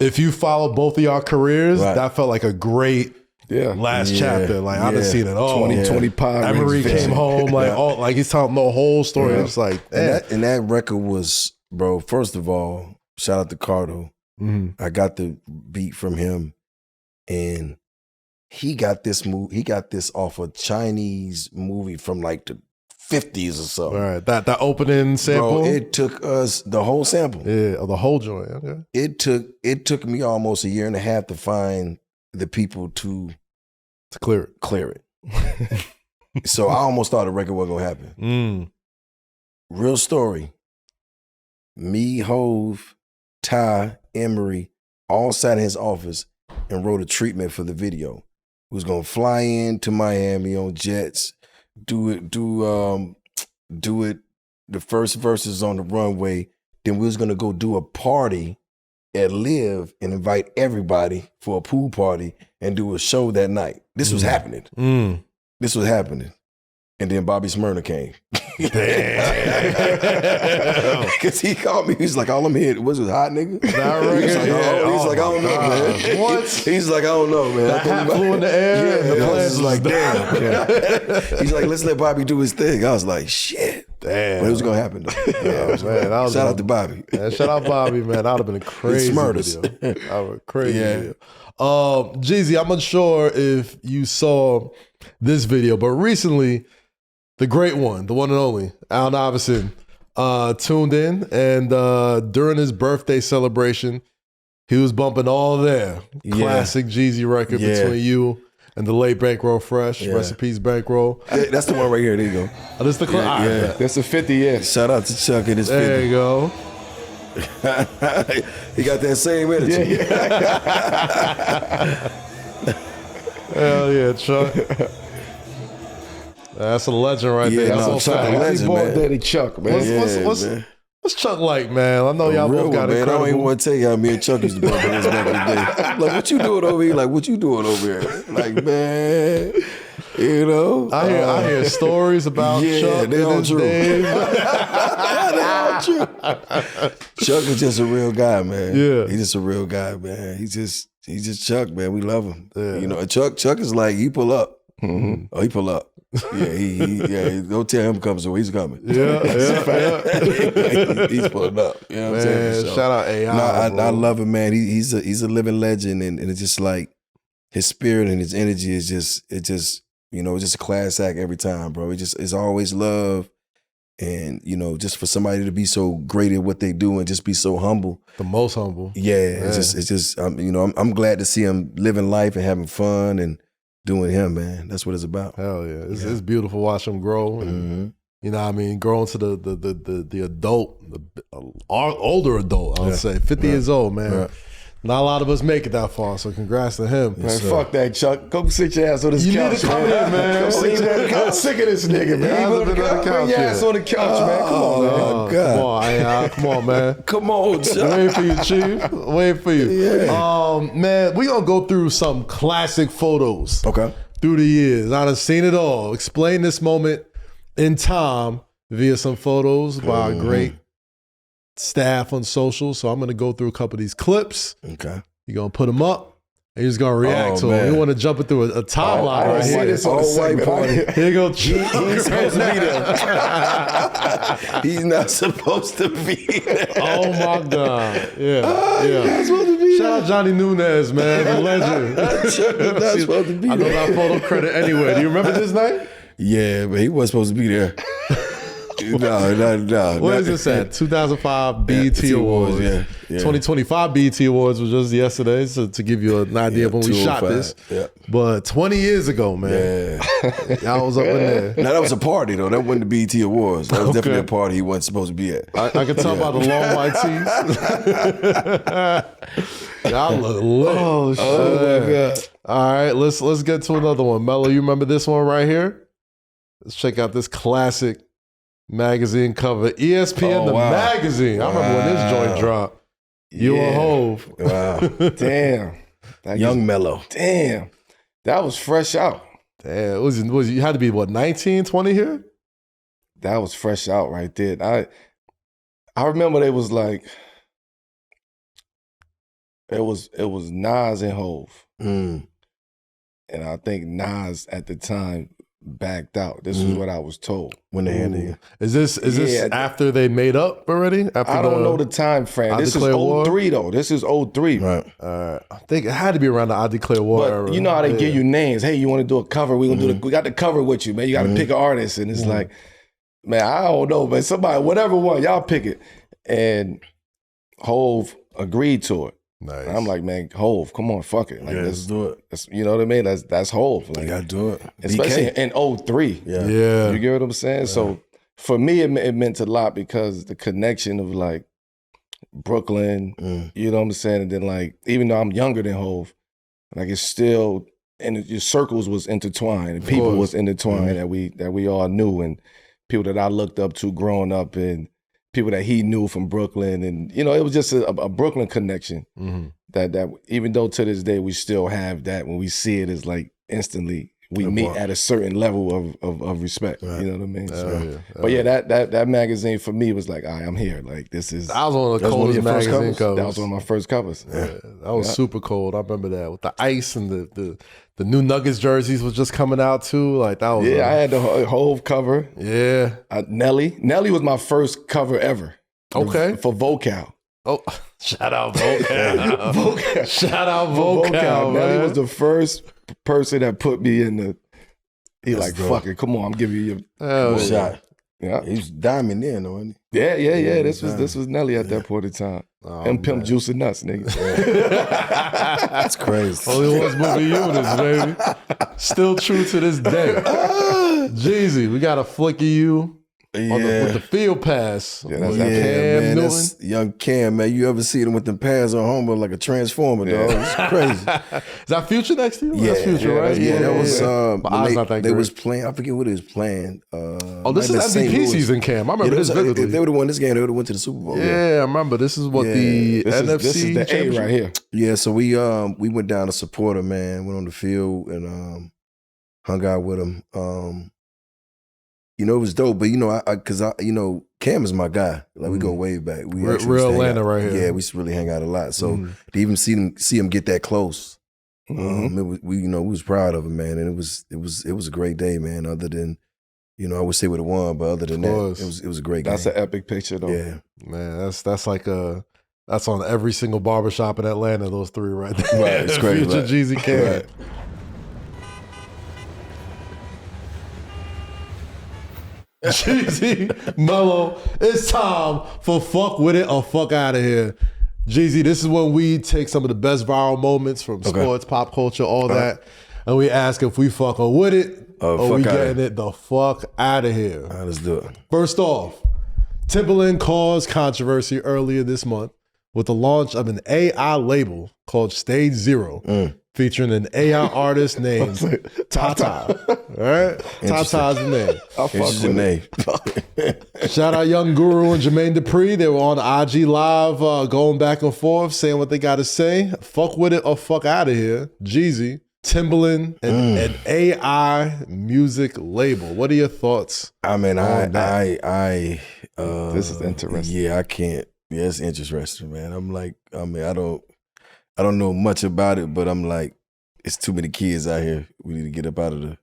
[SPEAKER 3] if you follow both of y'all careers, that felt like a great last chapter. Like, I done seen it all.
[SPEAKER 2] 20
[SPEAKER 3] Emery came home, like he's telling the whole story. It's like,
[SPEAKER 1] and that record was, bro, first of all, shout out to Cardo. Mm-hmm. I got the beat from him, and he got this off a Chinese movie from like the 50s or something.
[SPEAKER 3] All right, that opening sample.
[SPEAKER 1] Bro, it took us the whole sample.
[SPEAKER 3] Yeah, the whole joint. Okay.
[SPEAKER 1] It took me almost a year and a half to find the people to
[SPEAKER 3] clear
[SPEAKER 1] it. So I almost thought the record wasn't gonna happen. Real story. Me, Hov, Ty, Emery, all sat in his office and wrote a treatment for the video. We was gonna fly in to Miami on jets, do it. The first verses on the runway. Then we was gonna go do a party at Live and invite everybody for a pool party and do a show that night. This was happening. This was happening. And then Bobby Smyrna came. Because he called me. He's like, all I'm here, was it hot nigga? He's like, I don't know, man. What? He's like, I don't know, man.
[SPEAKER 3] That hat flew in the air.
[SPEAKER 1] Yeah, the plans was like, damn. Yeah. He's like, let's let Bobby do his thing. I was like, shit.
[SPEAKER 3] Damn.
[SPEAKER 1] But it was going to happen, though. Yeah, shout out to Bobby.
[SPEAKER 3] Man, shout out Bobby, man. That would have been a crazy video. That would crazy video. Jeezy, I'm unsure if you saw this video, but recently, the great one, the one and only, Allen Iverson, tuned in, and during his birthday celebration, he was bumping All There, classic Jeezy record between you and the late Bankroll Fresh. Rest in peace, Bankroll.
[SPEAKER 1] That's the one right here. There you go.
[SPEAKER 3] Oh, this the
[SPEAKER 2] That's a 50,
[SPEAKER 1] Shout out to Chuck and his 50.
[SPEAKER 3] There you go.
[SPEAKER 1] He got that same energy.
[SPEAKER 3] Hell yeah, Chuck. That's a legend right there.
[SPEAKER 2] That's a legend, man. Daddy Chuck, man.
[SPEAKER 3] What's Chuck like, man? I know y'all both got it.
[SPEAKER 1] I don't even want to tell you how me and Chuck used to bump this back in the day. Like, what you doing over here? Like, what you doing over here? Like, man, you know.
[SPEAKER 3] I hear stories about Chuck.
[SPEAKER 1] They all true. They all true. Chuck is just a real guy, man.
[SPEAKER 3] Yeah,
[SPEAKER 1] he's just a real guy, man. He's just Chuck, man. We love him. Yeah. You know, Chuck is like, he pull up. Mm-hmm. Oh, he pull up. Yeah, don't tell him comes, so he's coming.
[SPEAKER 3] Yeah.
[SPEAKER 1] He's pulling up. You know what I'm saying?
[SPEAKER 3] Shout out AI.
[SPEAKER 1] No, I love him, man. He's a living legend, and it's just like his spirit and his energy is just you know, it's just a class act every time, bro. It's always love, and you know, just for somebody to be so great at what they do and just be so humble,
[SPEAKER 3] the most humble.
[SPEAKER 1] Yeah, it's just you know, I'm glad to see him living life and having fun and doing him, man. That's what it's about.
[SPEAKER 3] Hell yeah. It's beautiful to watch him grow. And, you know what I mean? Grow into the adult, older adult, I would say. 50 years old, man. Right. Not a lot of us make it that far, so congrats to him.
[SPEAKER 2] Man, fuck that, Chuck. Come sit your ass on this couch,
[SPEAKER 3] need to come in, man.
[SPEAKER 2] Come sit your ass. I'm sick of this nigga, man.
[SPEAKER 3] Been on the couch,
[SPEAKER 2] Bring your ass on the couch, man. Come on, man.
[SPEAKER 1] Oh, God.
[SPEAKER 3] Come on, man.
[SPEAKER 1] Come on, Chuck.
[SPEAKER 3] Waiting for you, Chief. Waiting for you.
[SPEAKER 1] Yeah.
[SPEAKER 3] Man, we gonna go through some classic photos.
[SPEAKER 1] Okay.
[SPEAKER 3] Through the years. I done seen it all. Explain this moment in time via some photos by a great staff on social. So I'm gonna go through a couple of these clips.
[SPEAKER 1] Okay.
[SPEAKER 3] You're gonna put them up and you're just gonna react to them. We want to jump it through a timeline right here.
[SPEAKER 2] This on the white party.
[SPEAKER 3] Here you go.
[SPEAKER 1] He's supposed to be there. He's not supposed to be there.
[SPEAKER 3] Oh my God. Yeah. Shout out Johnny Nunez, man, the legend.
[SPEAKER 1] Chuck was not supposed to be
[SPEAKER 3] I know
[SPEAKER 1] there.
[SPEAKER 3] that photo credit anyway. Do you remember this night?
[SPEAKER 1] Yeah, but he wasn't supposed to be there. No.
[SPEAKER 3] What is this at? 2005 BET Awards.
[SPEAKER 1] Yeah.
[SPEAKER 3] 2025 BET Awards was just yesterday, so to give you an idea of when we shot this.
[SPEAKER 1] Yeah.
[SPEAKER 3] But 20 years ago, man.
[SPEAKER 1] Yeah.
[SPEAKER 3] I was up in there.
[SPEAKER 1] Now, that was a party, though. That wasn't the BET Awards. That was definitely a party he wasn't supposed to be at.
[SPEAKER 3] I can tell by the long white tees. Y'all look lit.
[SPEAKER 1] Oh, shit. Oh, my God.
[SPEAKER 3] All right, let's get to another one. Melo, you remember this one right here? Let's check out this classic magazine cover. ESPN, magazine. I remember when this joint dropped. You and Hove.
[SPEAKER 1] Wow.
[SPEAKER 2] Damn.
[SPEAKER 1] Young Melo.
[SPEAKER 2] Damn. That was fresh out.
[SPEAKER 3] Damn. You had to be, what, 19, 20 here?
[SPEAKER 2] That was fresh out right there. I remember it was like, it was Nas and Hove.
[SPEAKER 1] Mm.
[SPEAKER 2] And I think Nas at the time backed out. This is what I was told.
[SPEAKER 1] When they handed you.
[SPEAKER 3] Is this after they made up already? After
[SPEAKER 2] I don't know the time frame. This is 03 though. This is 03.
[SPEAKER 1] Right.
[SPEAKER 3] I think it had to be around the I Declare War era.
[SPEAKER 2] But you know how they give you names. Hey, you want to do a cover? We got the cover with you, man. You got to pick an artist, and it's like, man, I don't know, man. Somebody, whatever one, y'all pick it. And Hove agreed to it.
[SPEAKER 3] Nice.
[SPEAKER 2] And I'm like, man, Hove, come on, fuck it. Like,
[SPEAKER 1] let's do it.
[SPEAKER 2] You know what I mean? That's Hove. Like,
[SPEAKER 1] You got to do it.
[SPEAKER 2] especially
[SPEAKER 1] BK.
[SPEAKER 2] in 03.
[SPEAKER 3] Yeah.
[SPEAKER 2] You get what I'm saying? Yeah. So for me, it meant a lot because the connection of like Brooklyn, you know what I'm saying? And then like, even though I'm younger than Hove, like it's still, and your circles was intertwined, and people was intertwined that we all knew, and people that I looked up to growing up, and people that he knew from Brooklyn, and you know, it was just a Brooklyn connection that even though to this day we still have that, when we see it, it's like instantly we meet at a certain level of respect. Right. You know what I mean? But yeah, that magazine for me was like, all right, I'm here. Like this is.
[SPEAKER 3] That was one of the coldest magazine covers.
[SPEAKER 2] That was one of my first covers.
[SPEAKER 3] Yeah, that was super cold. I remember that with the ice and the new Nuggets jerseys was just coming out too. Like that was.
[SPEAKER 2] Yeah, I had the Hove cover.
[SPEAKER 3] Yeah,
[SPEAKER 2] Nelly was my first cover ever.
[SPEAKER 3] Okay,
[SPEAKER 2] for Vocal.
[SPEAKER 3] Oh, shout out Vocal. Shout out Vocal.
[SPEAKER 2] Nelly was the first person that put me in the. He like, fuck it, come on, I'm giving you your
[SPEAKER 1] shot.
[SPEAKER 2] Yeah,
[SPEAKER 1] he was diamond then, though, wasn't
[SPEAKER 2] he? Yeah. This was Nelly at that point in time. And Pimp Juice and Nuts, nigga.
[SPEAKER 1] That's crazy.
[SPEAKER 3] Only one's moving units, baby. Still true to this day. Jeezy, we got a flick of you. With the field pass.
[SPEAKER 1] Yeah, man. That's young Cam, man. You ever see him with the pads on home like a transformer, dog? It's crazy.
[SPEAKER 3] Is that Future next to you?
[SPEAKER 1] Yeah,
[SPEAKER 3] that's Future, right?
[SPEAKER 1] Yeah, that was.
[SPEAKER 3] My eyes not that
[SPEAKER 1] they
[SPEAKER 3] great.
[SPEAKER 1] was playing. I forget what he was playing.
[SPEAKER 3] This is MVP season, Cam. I remember this vividly.
[SPEAKER 1] If they would have won this game, they would have went to the Super Bowl.
[SPEAKER 3] Yeah, I remember. This is what the NFC.
[SPEAKER 2] This is the A right here.
[SPEAKER 1] Yeah, so we went down to support him, man. Went on the field and hung out with him. You know, it was dope, but you know, because Cam is my guy. Like we go way back. We
[SPEAKER 3] real Atlanta right here.
[SPEAKER 1] Yeah, we used to really hang out a lot. So to even see him get that close, we was proud of him, man. And it was a great day, man. Other than, I would say would have won, but other than that, it was a great game.
[SPEAKER 2] That's an epic picture, though.
[SPEAKER 1] Yeah,
[SPEAKER 3] man. That's like that's on every single barbershop in Atlanta. Those three right there.
[SPEAKER 1] Right, it's crazy.
[SPEAKER 3] Future,
[SPEAKER 1] right.
[SPEAKER 3] Jeezy, Cam.
[SPEAKER 1] Right.
[SPEAKER 3] Jeezy, Melo, it's time for Fuck With It or Fuck Out of Here. Jeezy, this is when we take some of the best viral moments from sports, pop culture, all that, and we ask if we fucking with it or we getting it the fuck out of here.
[SPEAKER 1] All right, let's do it.
[SPEAKER 3] First off, Timberland caused controversy earlier this month with the launch of an AI label called Stage Zero, featuring an AI artist named Tata. All right? Tata's the name.
[SPEAKER 2] I fuck with
[SPEAKER 1] name.
[SPEAKER 3] Shout out Young Guru and Jermaine Dupri. They were on IG Live going back and forth, saying what they got to say. Fuck with it or fuck out of here. Jeezy, Timbaland, and an AI music label. What are your thoughts?
[SPEAKER 1] I mean,
[SPEAKER 2] this is interesting.
[SPEAKER 1] Yeah, I can't. Yeah, it's interesting, man. I don't know much about it, but I'm like, it's too many kids out here. We need to get up out of the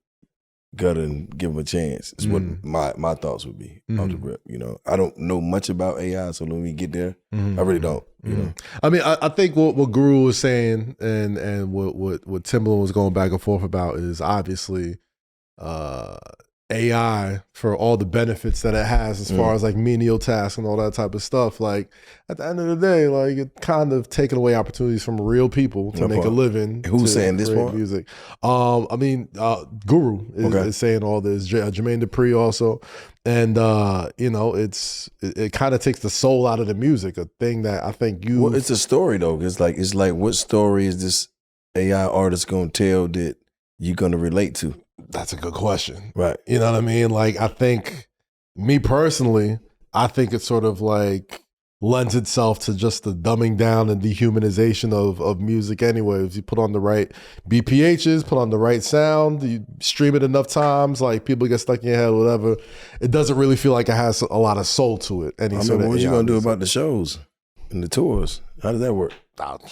[SPEAKER 1] gutter and give them a chance. It's what my thoughts would be off the rip. You know, I don't know much about AI, so when we get there, I really don't. You know,
[SPEAKER 3] I mean, I think what Guru was saying and what Timbaland was going back and forth about is obviously AI for all the benefits that it has as far as like menial tasks and all that type of stuff. Like at the end of the day, like it kind of taking away opportunities from real people to make a living.
[SPEAKER 1] Who's saying this part?
[SPEAKER 3] Music. I mean, Guru is saying all this. Jermaine Dupri also, and you know, it kind of takes the soul out of the music. A thing that I think you.
[SPEAKER 1] Well, it's a story though. It's like what story is this AI artist gonna tell that you're gonna relate to?
[SPEAKER 3] That's a good question.
[SPEAKER 1] Right.
[SPEAKER 3] You know what I mean? Like, I think, me personally, I think it sort of like lends itself to just the dumbing down and dehumanization of music anyway. If you put on the right BPHs, put on the right sound, you stream it enough times, like people get stuck in your head, whatever. It doesn't really feel like it has a lot of soul to it.
[SPEAKER 1] What you going to do about the shows and the tours? How does that work?
[SPEAKER 3] Gotta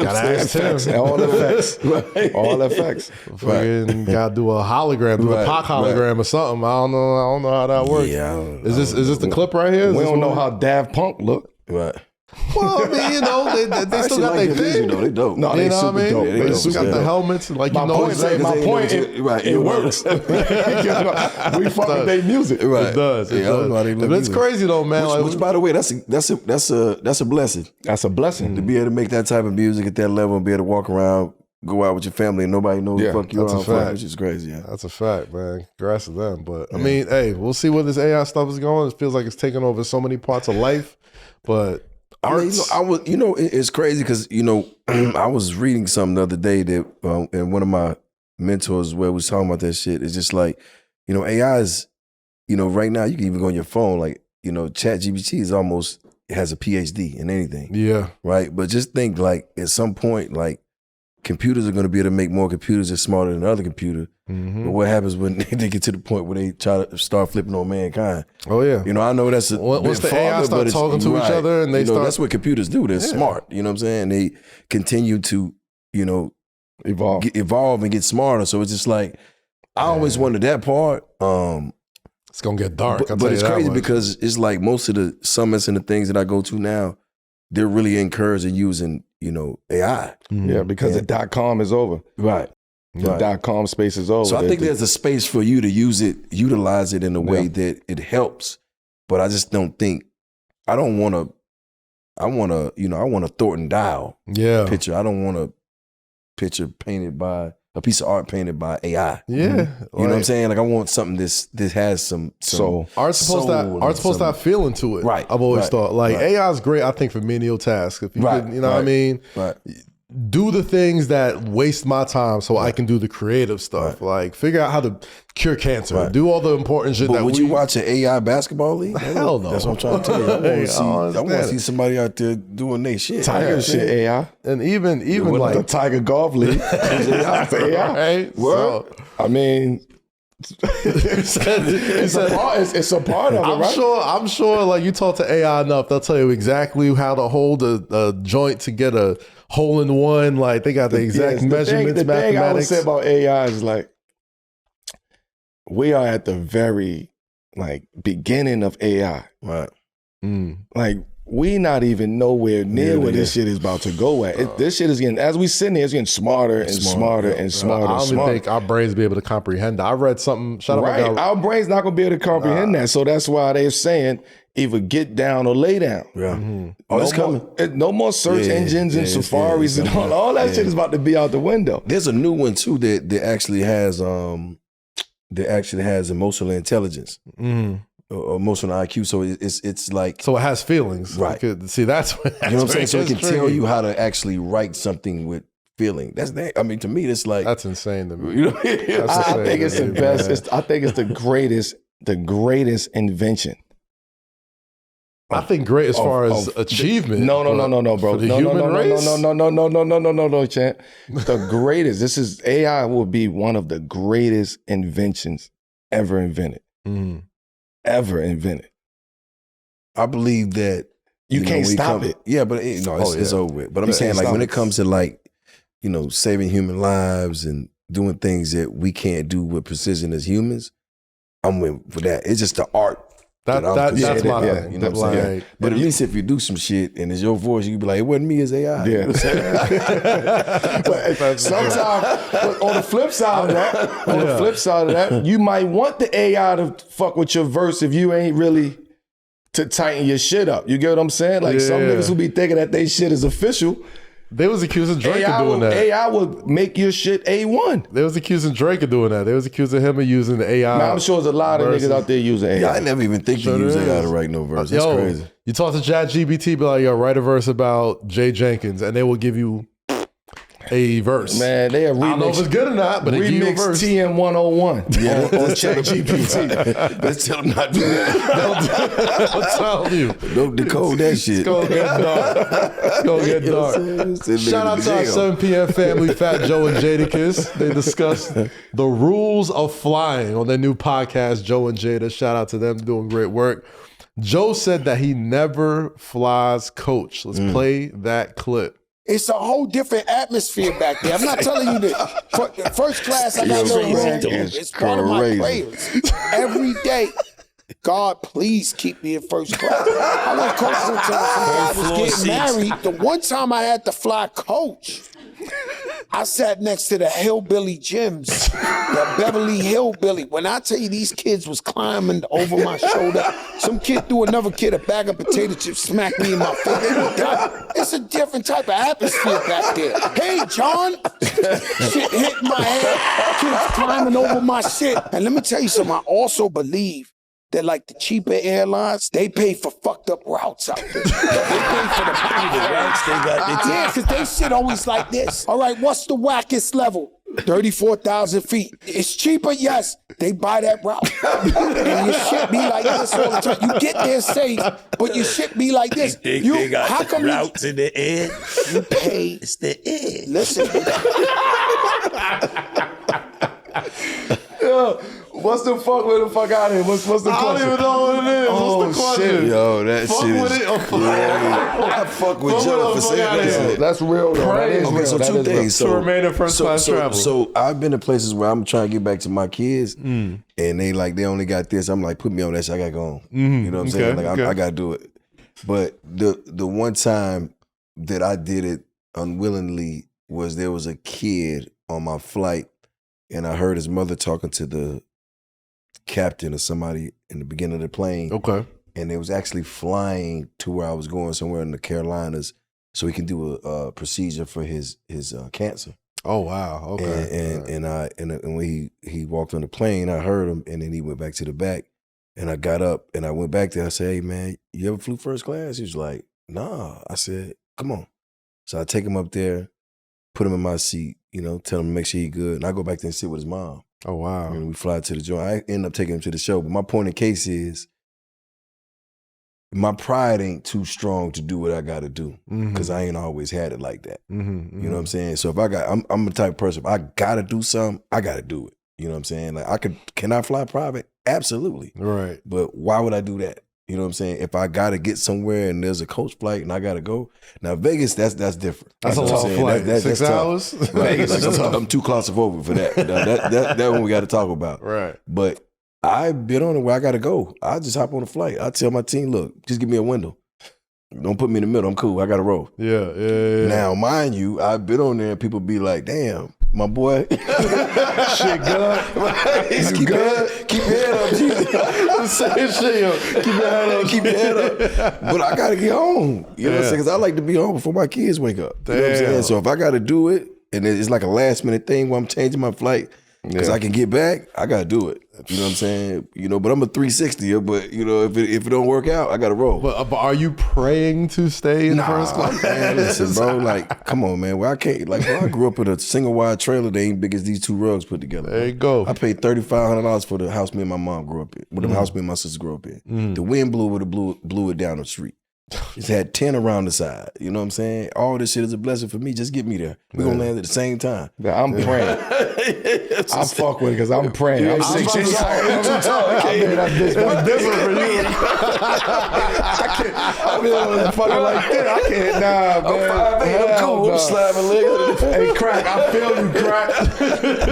[SPEAKER 3] ask him.
[SPEAKER 2] All effects. Right. All effects.
[SPEAKER 3] Fucking gotta do a hologram, do a Pac hologram or something. I don't know how that works.
[SPEAKER 1] Yeah.
[SPEAKER 3] Is this the clip right here?
[SPEAKER 2] We don't know how Daft Punk look.
[SPEAKER 1] Right.
[SPEAKER 3] Well, I mean, you know, they still got their thing.
[SPEAKER 1] They dope.
[SPEAKER 2] No,
[SPEAKER 3] You
[SPEAKER 2] they
[SPEAKER 3] know what I
[SPEAKER 2] super
[SPEAKER 3] mean?
[SPEAKER 2] dope.
[SPEAKER 3] They still got the helmets. Like,
[SPEAKER 2] My
[SPEAKER 3] you know,
[SPEAKER 2] point, it works. We fuck with their music.
[SPEAKER 1] Right.
[SPEAKER 3] It does. It does.
[SPEAKER 1] But
[SPEAKER 3] It's crazy though, man.
[SPEAKER 1] Which, by the way, that's a blessing.
[SPEAKER 2] That's a blessing.
[SPEAKER 1] To be able to make that type of music at that level and be able to walk around, go out with your family, and nobody knows the fuck you are, which is crazy. Yeah.
[SPEAKER 3] That's a fact, man. Congrats to them. But I mean, hey, we'll see where this AI stuff is going. It feels like it's taking over so many parts of life, but.
[SPEAKER 1] It's crazy because, I was reading something the other day that, and one of my mentors where was talking about that shit. It's just like, AI is, right now you can even go on your phone, like, ChatGPT is almost has a PhD in anything.
[SPEAKER 3] Yeah.
[SPEAKER 1] Right. But just think like at some point, like computers are going to be able to make more computers that's smarter than another computer. But what happens when they get to the point where they try to start flipping on mankind?
[SPEAKER 3] Oh yeah.
[SPEAKER 1] I know that's
[SPEAKER 3] once the AI start talking to each other and they start.
[SPEAKER 1] That's what computers do. They're smart. You know what I'm saying? They continue to, evolve and get smarter. So it's just like, I always wondered that part.
[SPEAKER 3] It's gonna get dark.
[SPEAKER 1] But it's crazy because it's like most of the summits and the things that I go to now, they're really encouraging using, AI.
[SPEAKER 2] Yeah, because the .com is over.
[SPEAKER 1] Right.
[SPEAKER 2] The .com space is over.
[SPEAKER 1] So I think there's a space for you to utilize it in a way that it helps. But I just don't think, I want a Thornton Dial picture. I don't want a picture painted by, a piece of art painted by AI.
[SPEAKER 3] Yeah.
[SPEAKER 1] You know what I'm saying? Like I want something that has some soul.
[SPEAKER 3] Art's supposed to have feeling to it.
[SPEAKER 1] Right.
[SPEAKER 3] I've always thought. Like AI is great, I think, for menial tasks. If you could, what I mean?
[SPEAKER 1] Right.
[SPEAKER 3] Do the things that waste my time so I can do the creative stuff. Like figure out how to cure cancer. Do all the important shit.
[SPEAKER 1] But would you watch an AI basketball league?
[SPEAKER 3] Hell no.
[SPEAKER 1] That's what I'm trying to tell you. I want to see somebody out there doing their shit.
[SPEAKER 2] Tiger shit AI.
[SPEAKER 3] And even like
[SPEAKER 2] the Tiger Golf League. AI.
[SPEAKER 3] Right?
[SPEAKER 2] Well, I mean, it's a part of it, right?
[SPEAKER 3] I'm sure like you talk to AI enough, they'll tell you exactly how to hold a joint to get a hole in one. Like they got the exact measurements,
[SPEAKER 2] the
[SPEAKER 3] mathematics.
[SPEAKER 2] thing I would say about AI is like, we are at the very beginning of AI.
[SPEAKER 1] Right.
[SPEAKER 2] Like we not even nowhere near where this shit is about to go at. This shit is getting, as we sit there, it's getting smarter and smarter and smarter.
[SPEAKER 3] I don't even think our brains be able to comprehend that. I read something.
[SPEAKER 2] Our brains not gonna be able to comprehend that. So that's why they're saying either get down or lay down.
[SPEAKER 1] Yeah. Oh, it's coming.
[SPEAKER 2] No more search engines and safaris and all that shit is about to be out the window.
[SPEAKER 1] There's a new one too that actually has emotional intelligence. emotional IQ. So it's like,
[SPEAKER 3] So it has feelings.
[SPEAKER 1] Right.
[SPEAKER 3] See, that's what,
[SPEAKER 1] you know what I'm saying? So it can tell you how to actually write something with feeling. That's that. I mean, to me, it's like,
[SPEAKER 3] that's insane to me.
[SPEAKER 1] you know,
[SPEAKER 2] I think it's the best. I think it's the greatest invention.
[SPEAKER 3] I think great as far as achievement.
[SPEAKER 2] No, bro.
[SPEAKER 3] For the human race?
[SPEAKER 2] No, champ. The greatest. This is AI will be one of the greatest inventions ever invented. Ever invented.
[SPEAKER 1] I believe that
[SPEAKER 2] You can't stop it.
[SPEAKER 1] Yeah, but it's over with. But I'm saying, like, when it comes to, like, you know, saving human lives and doing things that we can't do with precision as humans, I'm with for that. It's just the art.
[SPEAKER 3] That's my thing.
[SPEAKER 1] You know what I'm saying? But at least if you do some shit and it's your voice, you can be like, it wasn't me, it's AI.
[SPEAKER 2] Yeah. But sometimes, on the flip side of that, you might want the AI to fuck with your verse if you ain't really to tighten your shit up. You get what I'm saying? Like some niggas who be thinking that they shit is official.
[SPEAKER 3] They was accusing Drake of doing that.
[SPEAKER 2] AI would make your shit A1.
[SPEAKER 3] They was accusing Drake of doing that. They was accusing him of using the AI.
[SPEAKER 2] Man, I'm sure there's a lot of niggas out there using AI.
[SPEAKER 1] Yeah, I never even think to use AI to write no verse. That's crazy.
[SPEAKER 3] You talk to ChatGPT, be like, yo, write a verse about Jay Jenkins, and they will give you a verse.
[SPEAKER 2] Man, they have remixed.
[SPEAKER 3] I don't know if it's good or not, but they give you a verse.
[SPEAKER 2] TM 101 on ChatGPT.
[SPEAKER 1] Let's tell them not to do that.
[SPEAKER 3] I'm telling you.
[SPEAKER 1] Don't decode that shit.
[SPEAKER 3] It's gonna get dark. It's gonna get dark. Shout out to our 7 p.m. family, Fat Joe and Jadakiss. They discussed the rules of flying on their new podcast, Joe and Jada. Shout out to them, doing great work. Joe said that he never flies coach. Let's play that clip.
[SPEAKER 4] It's a whole different atmosphere back there. I'm not telling you that. First class, I got no room to move. It's part of my prayers. Every day, God, please keep me in first class. I went coach until I was getting married. The one time I had to fly coach, I sat next to the hillbilly gyms, the Beverly Hillbilly. When I tell you these kids was climbing over my shoulder, some kid threw another kid a bag of potato chips, smacked me in my face. They were done. It's a different type of atmosphere back there. Hey, John, shit hit my head. Kids climbing over my shit. And let me tell you something. I also believe that, like the cheaper airlines, they pay for fucked up routes out there. They pay for the routes they got. Yeah, because they shit always like this. All right, what's the wackest level? 34,000 feet. It's cheaper, yes. They buy that route. And your shit be like this all the time. You get there safe, but your shit be like this.
[SPEAKER 5] They got how come routes in the air?
[SPEAKER 4] You pay.
[SPEAKER 5] It's the air.
[SPEAKER 4] Listen.
[SPEAKER 2] What's the fuck with the fuck out of here? What's the question?
[SPEAKER 3] I don't even know what it is. What's the question?
[SPEAKER 2] Shit.
[SPEAKER 1] Yo, that
[SPEAKER 3] Fuck
[SPEAKER 1] shit
[SPEAKER 3] with
[SPEAKER 1] is
[SPEAKER 3] it or fuck
[SPEAKER 1] I fuck with Joe for saying that.
[SPEAKER 2] That's real, though. That is
[SPEAKER 1] Okay,
[SPEAKER 2] real.
[SPEAKER 1] so
[SPEAKER 2] That
[SPEAKER 1] two
[SPEAKER 2] is real.
[SPEAKER 1] things.
[SPEAKER 3] To remain in first class travel.
[SPEAKER 1] So I've been to places where I'm trying to get back to my kids, and they only got this. I'm like, put me on that shit. I gotta go home. You know what I'm saying? Like I gotta do it. But the one time that I did it unwillingly was there was a kid on my flight, and I heard his mother talking to the captain or somebody in the beginning of the plane.
[SPEAKER 3] Okay.
[SPEAKER 1] And they was actually flying to where I was going, somewhere in the Carolinas, so he can do a procedure for his cancer.
[SPEAKER 3] Oh wow. Okay.
[SPEAKER 1] And when he walked on the plane, I heard him, and then he went back to the back, and I got up and I went back there. I said, "Hey man, you ever flew first class?" He was like, "Nah." I said, "Come on." So I take him up there, put him in my seat, you know, tell him to make sure he good, and I go back there and sit with his mom.
[SPEAKER 3] Oh wow.
[SPEAKER 1] And we fly to the joint. I end up taking him to the show, but my point of case is, my pride ain't too strong to do what I got to do, because I ain't always had it like that. You know what I'm saying? So if I'm the type of person, if I got to do something, I got to do it. You know what I'm saying? Like can I fly private? Absolutely.
[SPEAKER 3] Right.
[SPEAKER 1] But why would I do that? You know what I'm saying? If I got to get somewhere and there's a coach flight and I got to go. Now Vegas, that's different.
[SPEAKER 3] That's a long flight. That's 6 hours?
[SPEAKER 1] Right. I'm too claustrophobic for that. That one we got to talk about.
[SPEAKER 3] Right.
[SPEAKER 1] But I've been on it where I got to go. I just hop on a flight. I tell my team, look, just give me a window. Don't put me in the middle. I'm cool. I got to roll.
[SPEAKER 3] Yeah.
[SPEAKER 1] Now, mind you, I've been on there and people be like, damn, my boy.
[SPEAKER 3] Shit good.
[SPEAKER 1] Keep good. Keep your head up, Jesus.
[SPEAKER 3] Same shit, yo. Keep your head up.
[SPEAKER 1] Keep your head up. But I got to get home. You know what I'm saying? Because I like to be home before my kids wake up. You know what I'm saying? So if I got to do it, and it's like a last minute thing where I'm changing my flight, Because I can get back, I gotta do it. You know what I'm saying? You know, but I'm a 360er. But you know, if it don't work out, I gotta roll.
[SPEAKER 3] But are you praying to stay in first class?
[SPEAKER 1] Man, listen, bro. Like, come on, man. Well, I can't. Like, bro, I grew up in a single wide trailer that ain't big as these two rugs put together.
[SPEAKER 3] There you go.
[SPEAKER 1] I paid $3,500 for the house me and my mom grew up in. Well, the house me and my sister grew up in. The wind blew it down the street. It's had 10 around the side. You know what I'm saying? All this shit is a blessing for me. Just get me there. We're going to land at the same time.
[SPEAKER 2] Yeah, I'm praying. I fuck with it because I'm praying. I'm 6 years old. I mean, that's different for you. I mean, fucking like that. I can't. Nah, man.
[SPEAKER 1] I'm cool. I'm slapping legs.
[SPEAKER 2] Hey, Crack, I feel you, Crack.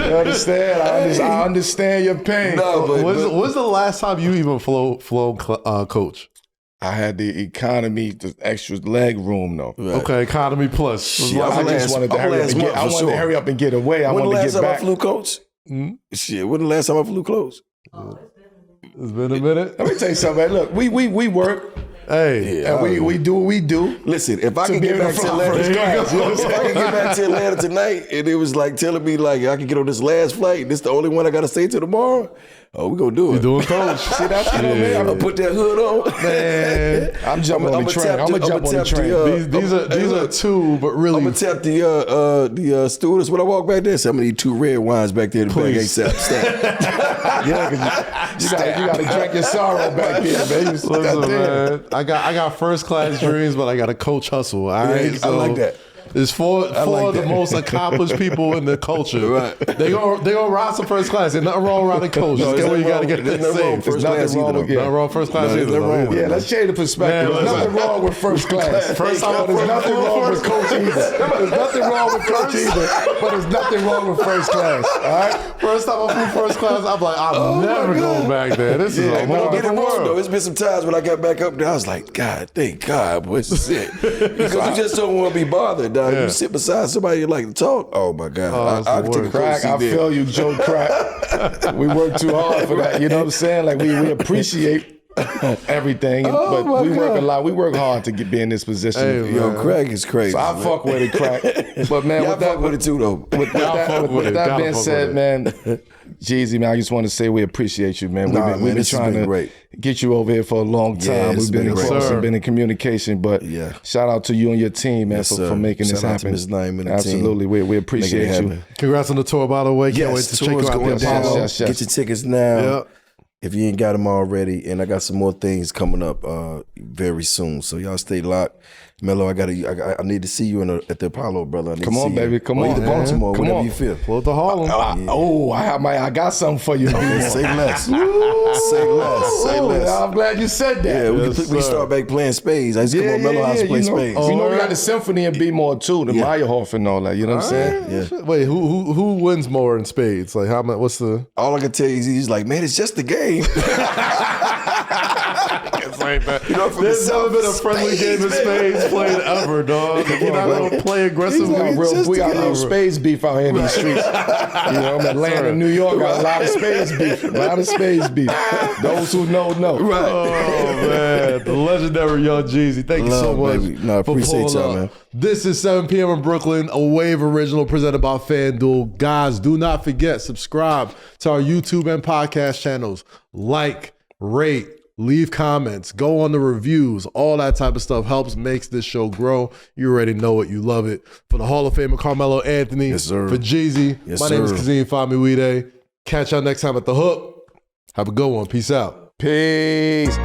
[SPEAKER 2] You understand? I understand your pain.
[SPEAKER 1] No, but
[SPEAKER 3] When's the last time you even flown coach?
[SPEAKER 2] I had the economy, the extra leg room though.
[SPEAKER 1] Right.
[SPEAKER 3] Okay, economy plus.
[SPEAKER 1] Shit,
[SPEAKER 2] I just wanted to hurry up and get away. I
[SPEAKER 1] when the
[SPEAKER 2] wanted to
[SPEAKER 1] last
[SPEAKER 2] get
[SPEAKER 1] time
[SPEAKER 2] back.
[SPEAKER 1] I flew coach? Shit, when the last time I flew close?
[SPEAKER 3] It's been a minute.
[SPEAKER 2] Let me tell you something, man. Look, we work.
[SPEAKER 3] Hey,
[SPEAKER 2] And we do what we do.
[SPEAKER 1] Listen, if I can get back to Atlanta, if I can get back to Atlanta tonight, and it was like telling me like I can get on this last flight, this the only one I gotta stay till tomorrow. Oh, we gonna do it.
[SPEAKER 3] you doing coach?
[SPEAKER 2] See that? Man,
[SPEAKER 1] I'm gonna put that hood on.
[SPEAKER 2] man. I'm jumping on the train. I'm gonna jump on the train.
[SPEAKER 3] These are two, but really,
[SPEAKER 1] I'm gonna tap the stewardess when I walk back there. So I'm gonna need 2 red wines back there in the bag ASAP. Stat.
[SPEAKER 2] Yeah, because you gotta drink your sorrow back there, man.
[SPEAKER 3] listen, man. I got first class dreams, but I got a coach hustle. All right,
[SPEAKER 1] I like that.
[SPEAKER 3] It's four
[SPEAKER 1] like
[SPEAKER 3] of the
[SPEAKER 1] that.
[SPEAKER 3] most accomplished people in the culture.
[SPEAKER 1] Right.
[SPEAKER 3] They gonna rise to first class. There's nothing wrong around the coach.
[SPEAKER 1] No,
[SPEAKER 3] Just get where you gotta get
[SPEAKER 1] there's
[SPEAKER 3] that
[SPEAKER 1] nothing wrong
[SPEAKER 3] saved.
[SPEAKER 1] with first class either, though.
[SPEAKER 3] Nothing wrong with first class
[SPEAKER 1] No, there's
[SPEAKER 3] either.
[SPEAKER 1] nothing wrong with
[SPEAKER 2] Yeah, let's change the perspective.
[SPEAKER 3] Man,
[SPEAKER 2] There's nothing wrong with first class.
[SPEAKER 3] First time
[SPEAKER 2] There's nothing wrong with coach either. There's nothing wrong with coach either. But there's nothing wrong with first class. All right.
[SPEAKER 3] First time I flew first class, I'm like, I'm never going back there. This is a whole
[SPEAKER 1] Get it
[SPEAKER 3] different
[SPEAKER 1] wrong though.
[SPEAKER 3] world.
[SPEAKER 1] It's been some times when I got back up there, I was like, God, thank God, boy, this is it. Because you just don't want to be bothered, dog. You sit beside somebody you like to talk. Oh my God. I can take a
[SPEAKER 2] Crack, I feel you, Joe Crack. We work too hard for that. You know what I'm saying? Like we appreciate everything, but we work a lot. We work hard to be in this position.
[SPEAKER 3] Hey,
[SPEAKER 1] Yo, Craig is crazy.
[SPEAKER 2] So I fuck with it, Crack. But man,
[SPEAKER 1] Y'all
[SPEAKER 2] with that,
[SPEAKER 1] fuck with it too, though.
[SPEAKER 2] with that being said, man, Jeezy, man, I just want to say we appreciate you, man. We've been trying to get you over here for a long time.
[SPEAKER 1] Yeah,
[SPEAKER 2] We've been in
[SPEAKER 1] great.
[SPEAKER 2] close and been in communication, but shout out to you and your team, man, for making this happen.
[SPEAKER 1] Shout out to Ms. Naim and the
[SPEAKER 2] Absolutely,
[SPEAKER 1] team.
[SPEAKER 2] we appreciate you.
[SPEAKER 3] Congrats on the tour, by the way. Can't wait to check you out.
[SPEAKER 1] Going down.
[SPEAKER 2] Yes.
[SPEAKER 1] Get your tickets now.
[SPEAKER 3] Yep.
[SPEAKER 1] If you ain't got them already, and I got some more things coming up very soon. So y'all stay locked. Melo, I need to see you at the Apollo, brother.
[SPEAKER 2] Come on, baby. Come on.
[SPEAKER 1] Either Baltimore,
[SPEAKER 2] Come
[SPEAKER 1] whatever
[SPEAKER 2] on.
[SPEAKER 1] you feel.
[SPEAKER 3] Float to Harlem.
[SPEAKER 2] I got something for you.
[SPEAKER 1] Say less. Say less. Say less.
[SPEAKER 2] I'm glad you said that.
[SPEAKER 1] Yeah, we can start back playing spades. I used to come on Melo House to play spades.
[SPEAKER 2] You know we got the symphony and B-more too, the Meyerhoff and all that. You know what I'm saying?
[SPEAKER 1] Yeah.
[SPEAKER 3] Wait, who wins more in spades? Like how much? What's the?
[SPEAKER 1] All I can tell you is he's like, man, it's just a game. You know,
[SPEAKER 3] There's never been a friendly game of spades played ever, dog. You're not gonna play aggressively.
[SPEAKER 2] We got real spades beef out here in these streets. You know, I'm Atlanta, New York, got a lot of spades beef. A lot of spades beef. Those who know.
[SPEAKER 1] Right.
[SPEAKER 3] Oh man, the legendary Young Jeezy. Thank you so much.
[SPEAKER 1] Baby. No, I appreciate y'all, man.
[SPEAKER 3] This is 7 p.m. in Brooklyn, a Wave original presented by FanDuel. Guys, do not forget, subscribe to our YouTube and podcast channels. Like, rate, leave comments, go on the reviews. All that type of stuff helps, makes this show grow. You already know it. You love it. For the Hall of Famer Carmelo Anthony,
[SPEAKER 1] yes, sir.
[SPEAKER 3] For Jeezy,
[SPEAKER 1] yes,
[SPEAKER 3] my name is Kazim Fumbled. Catch y'all next time at The Hook. Have a good one. Peace out.
[SPEAKER 2] Peace.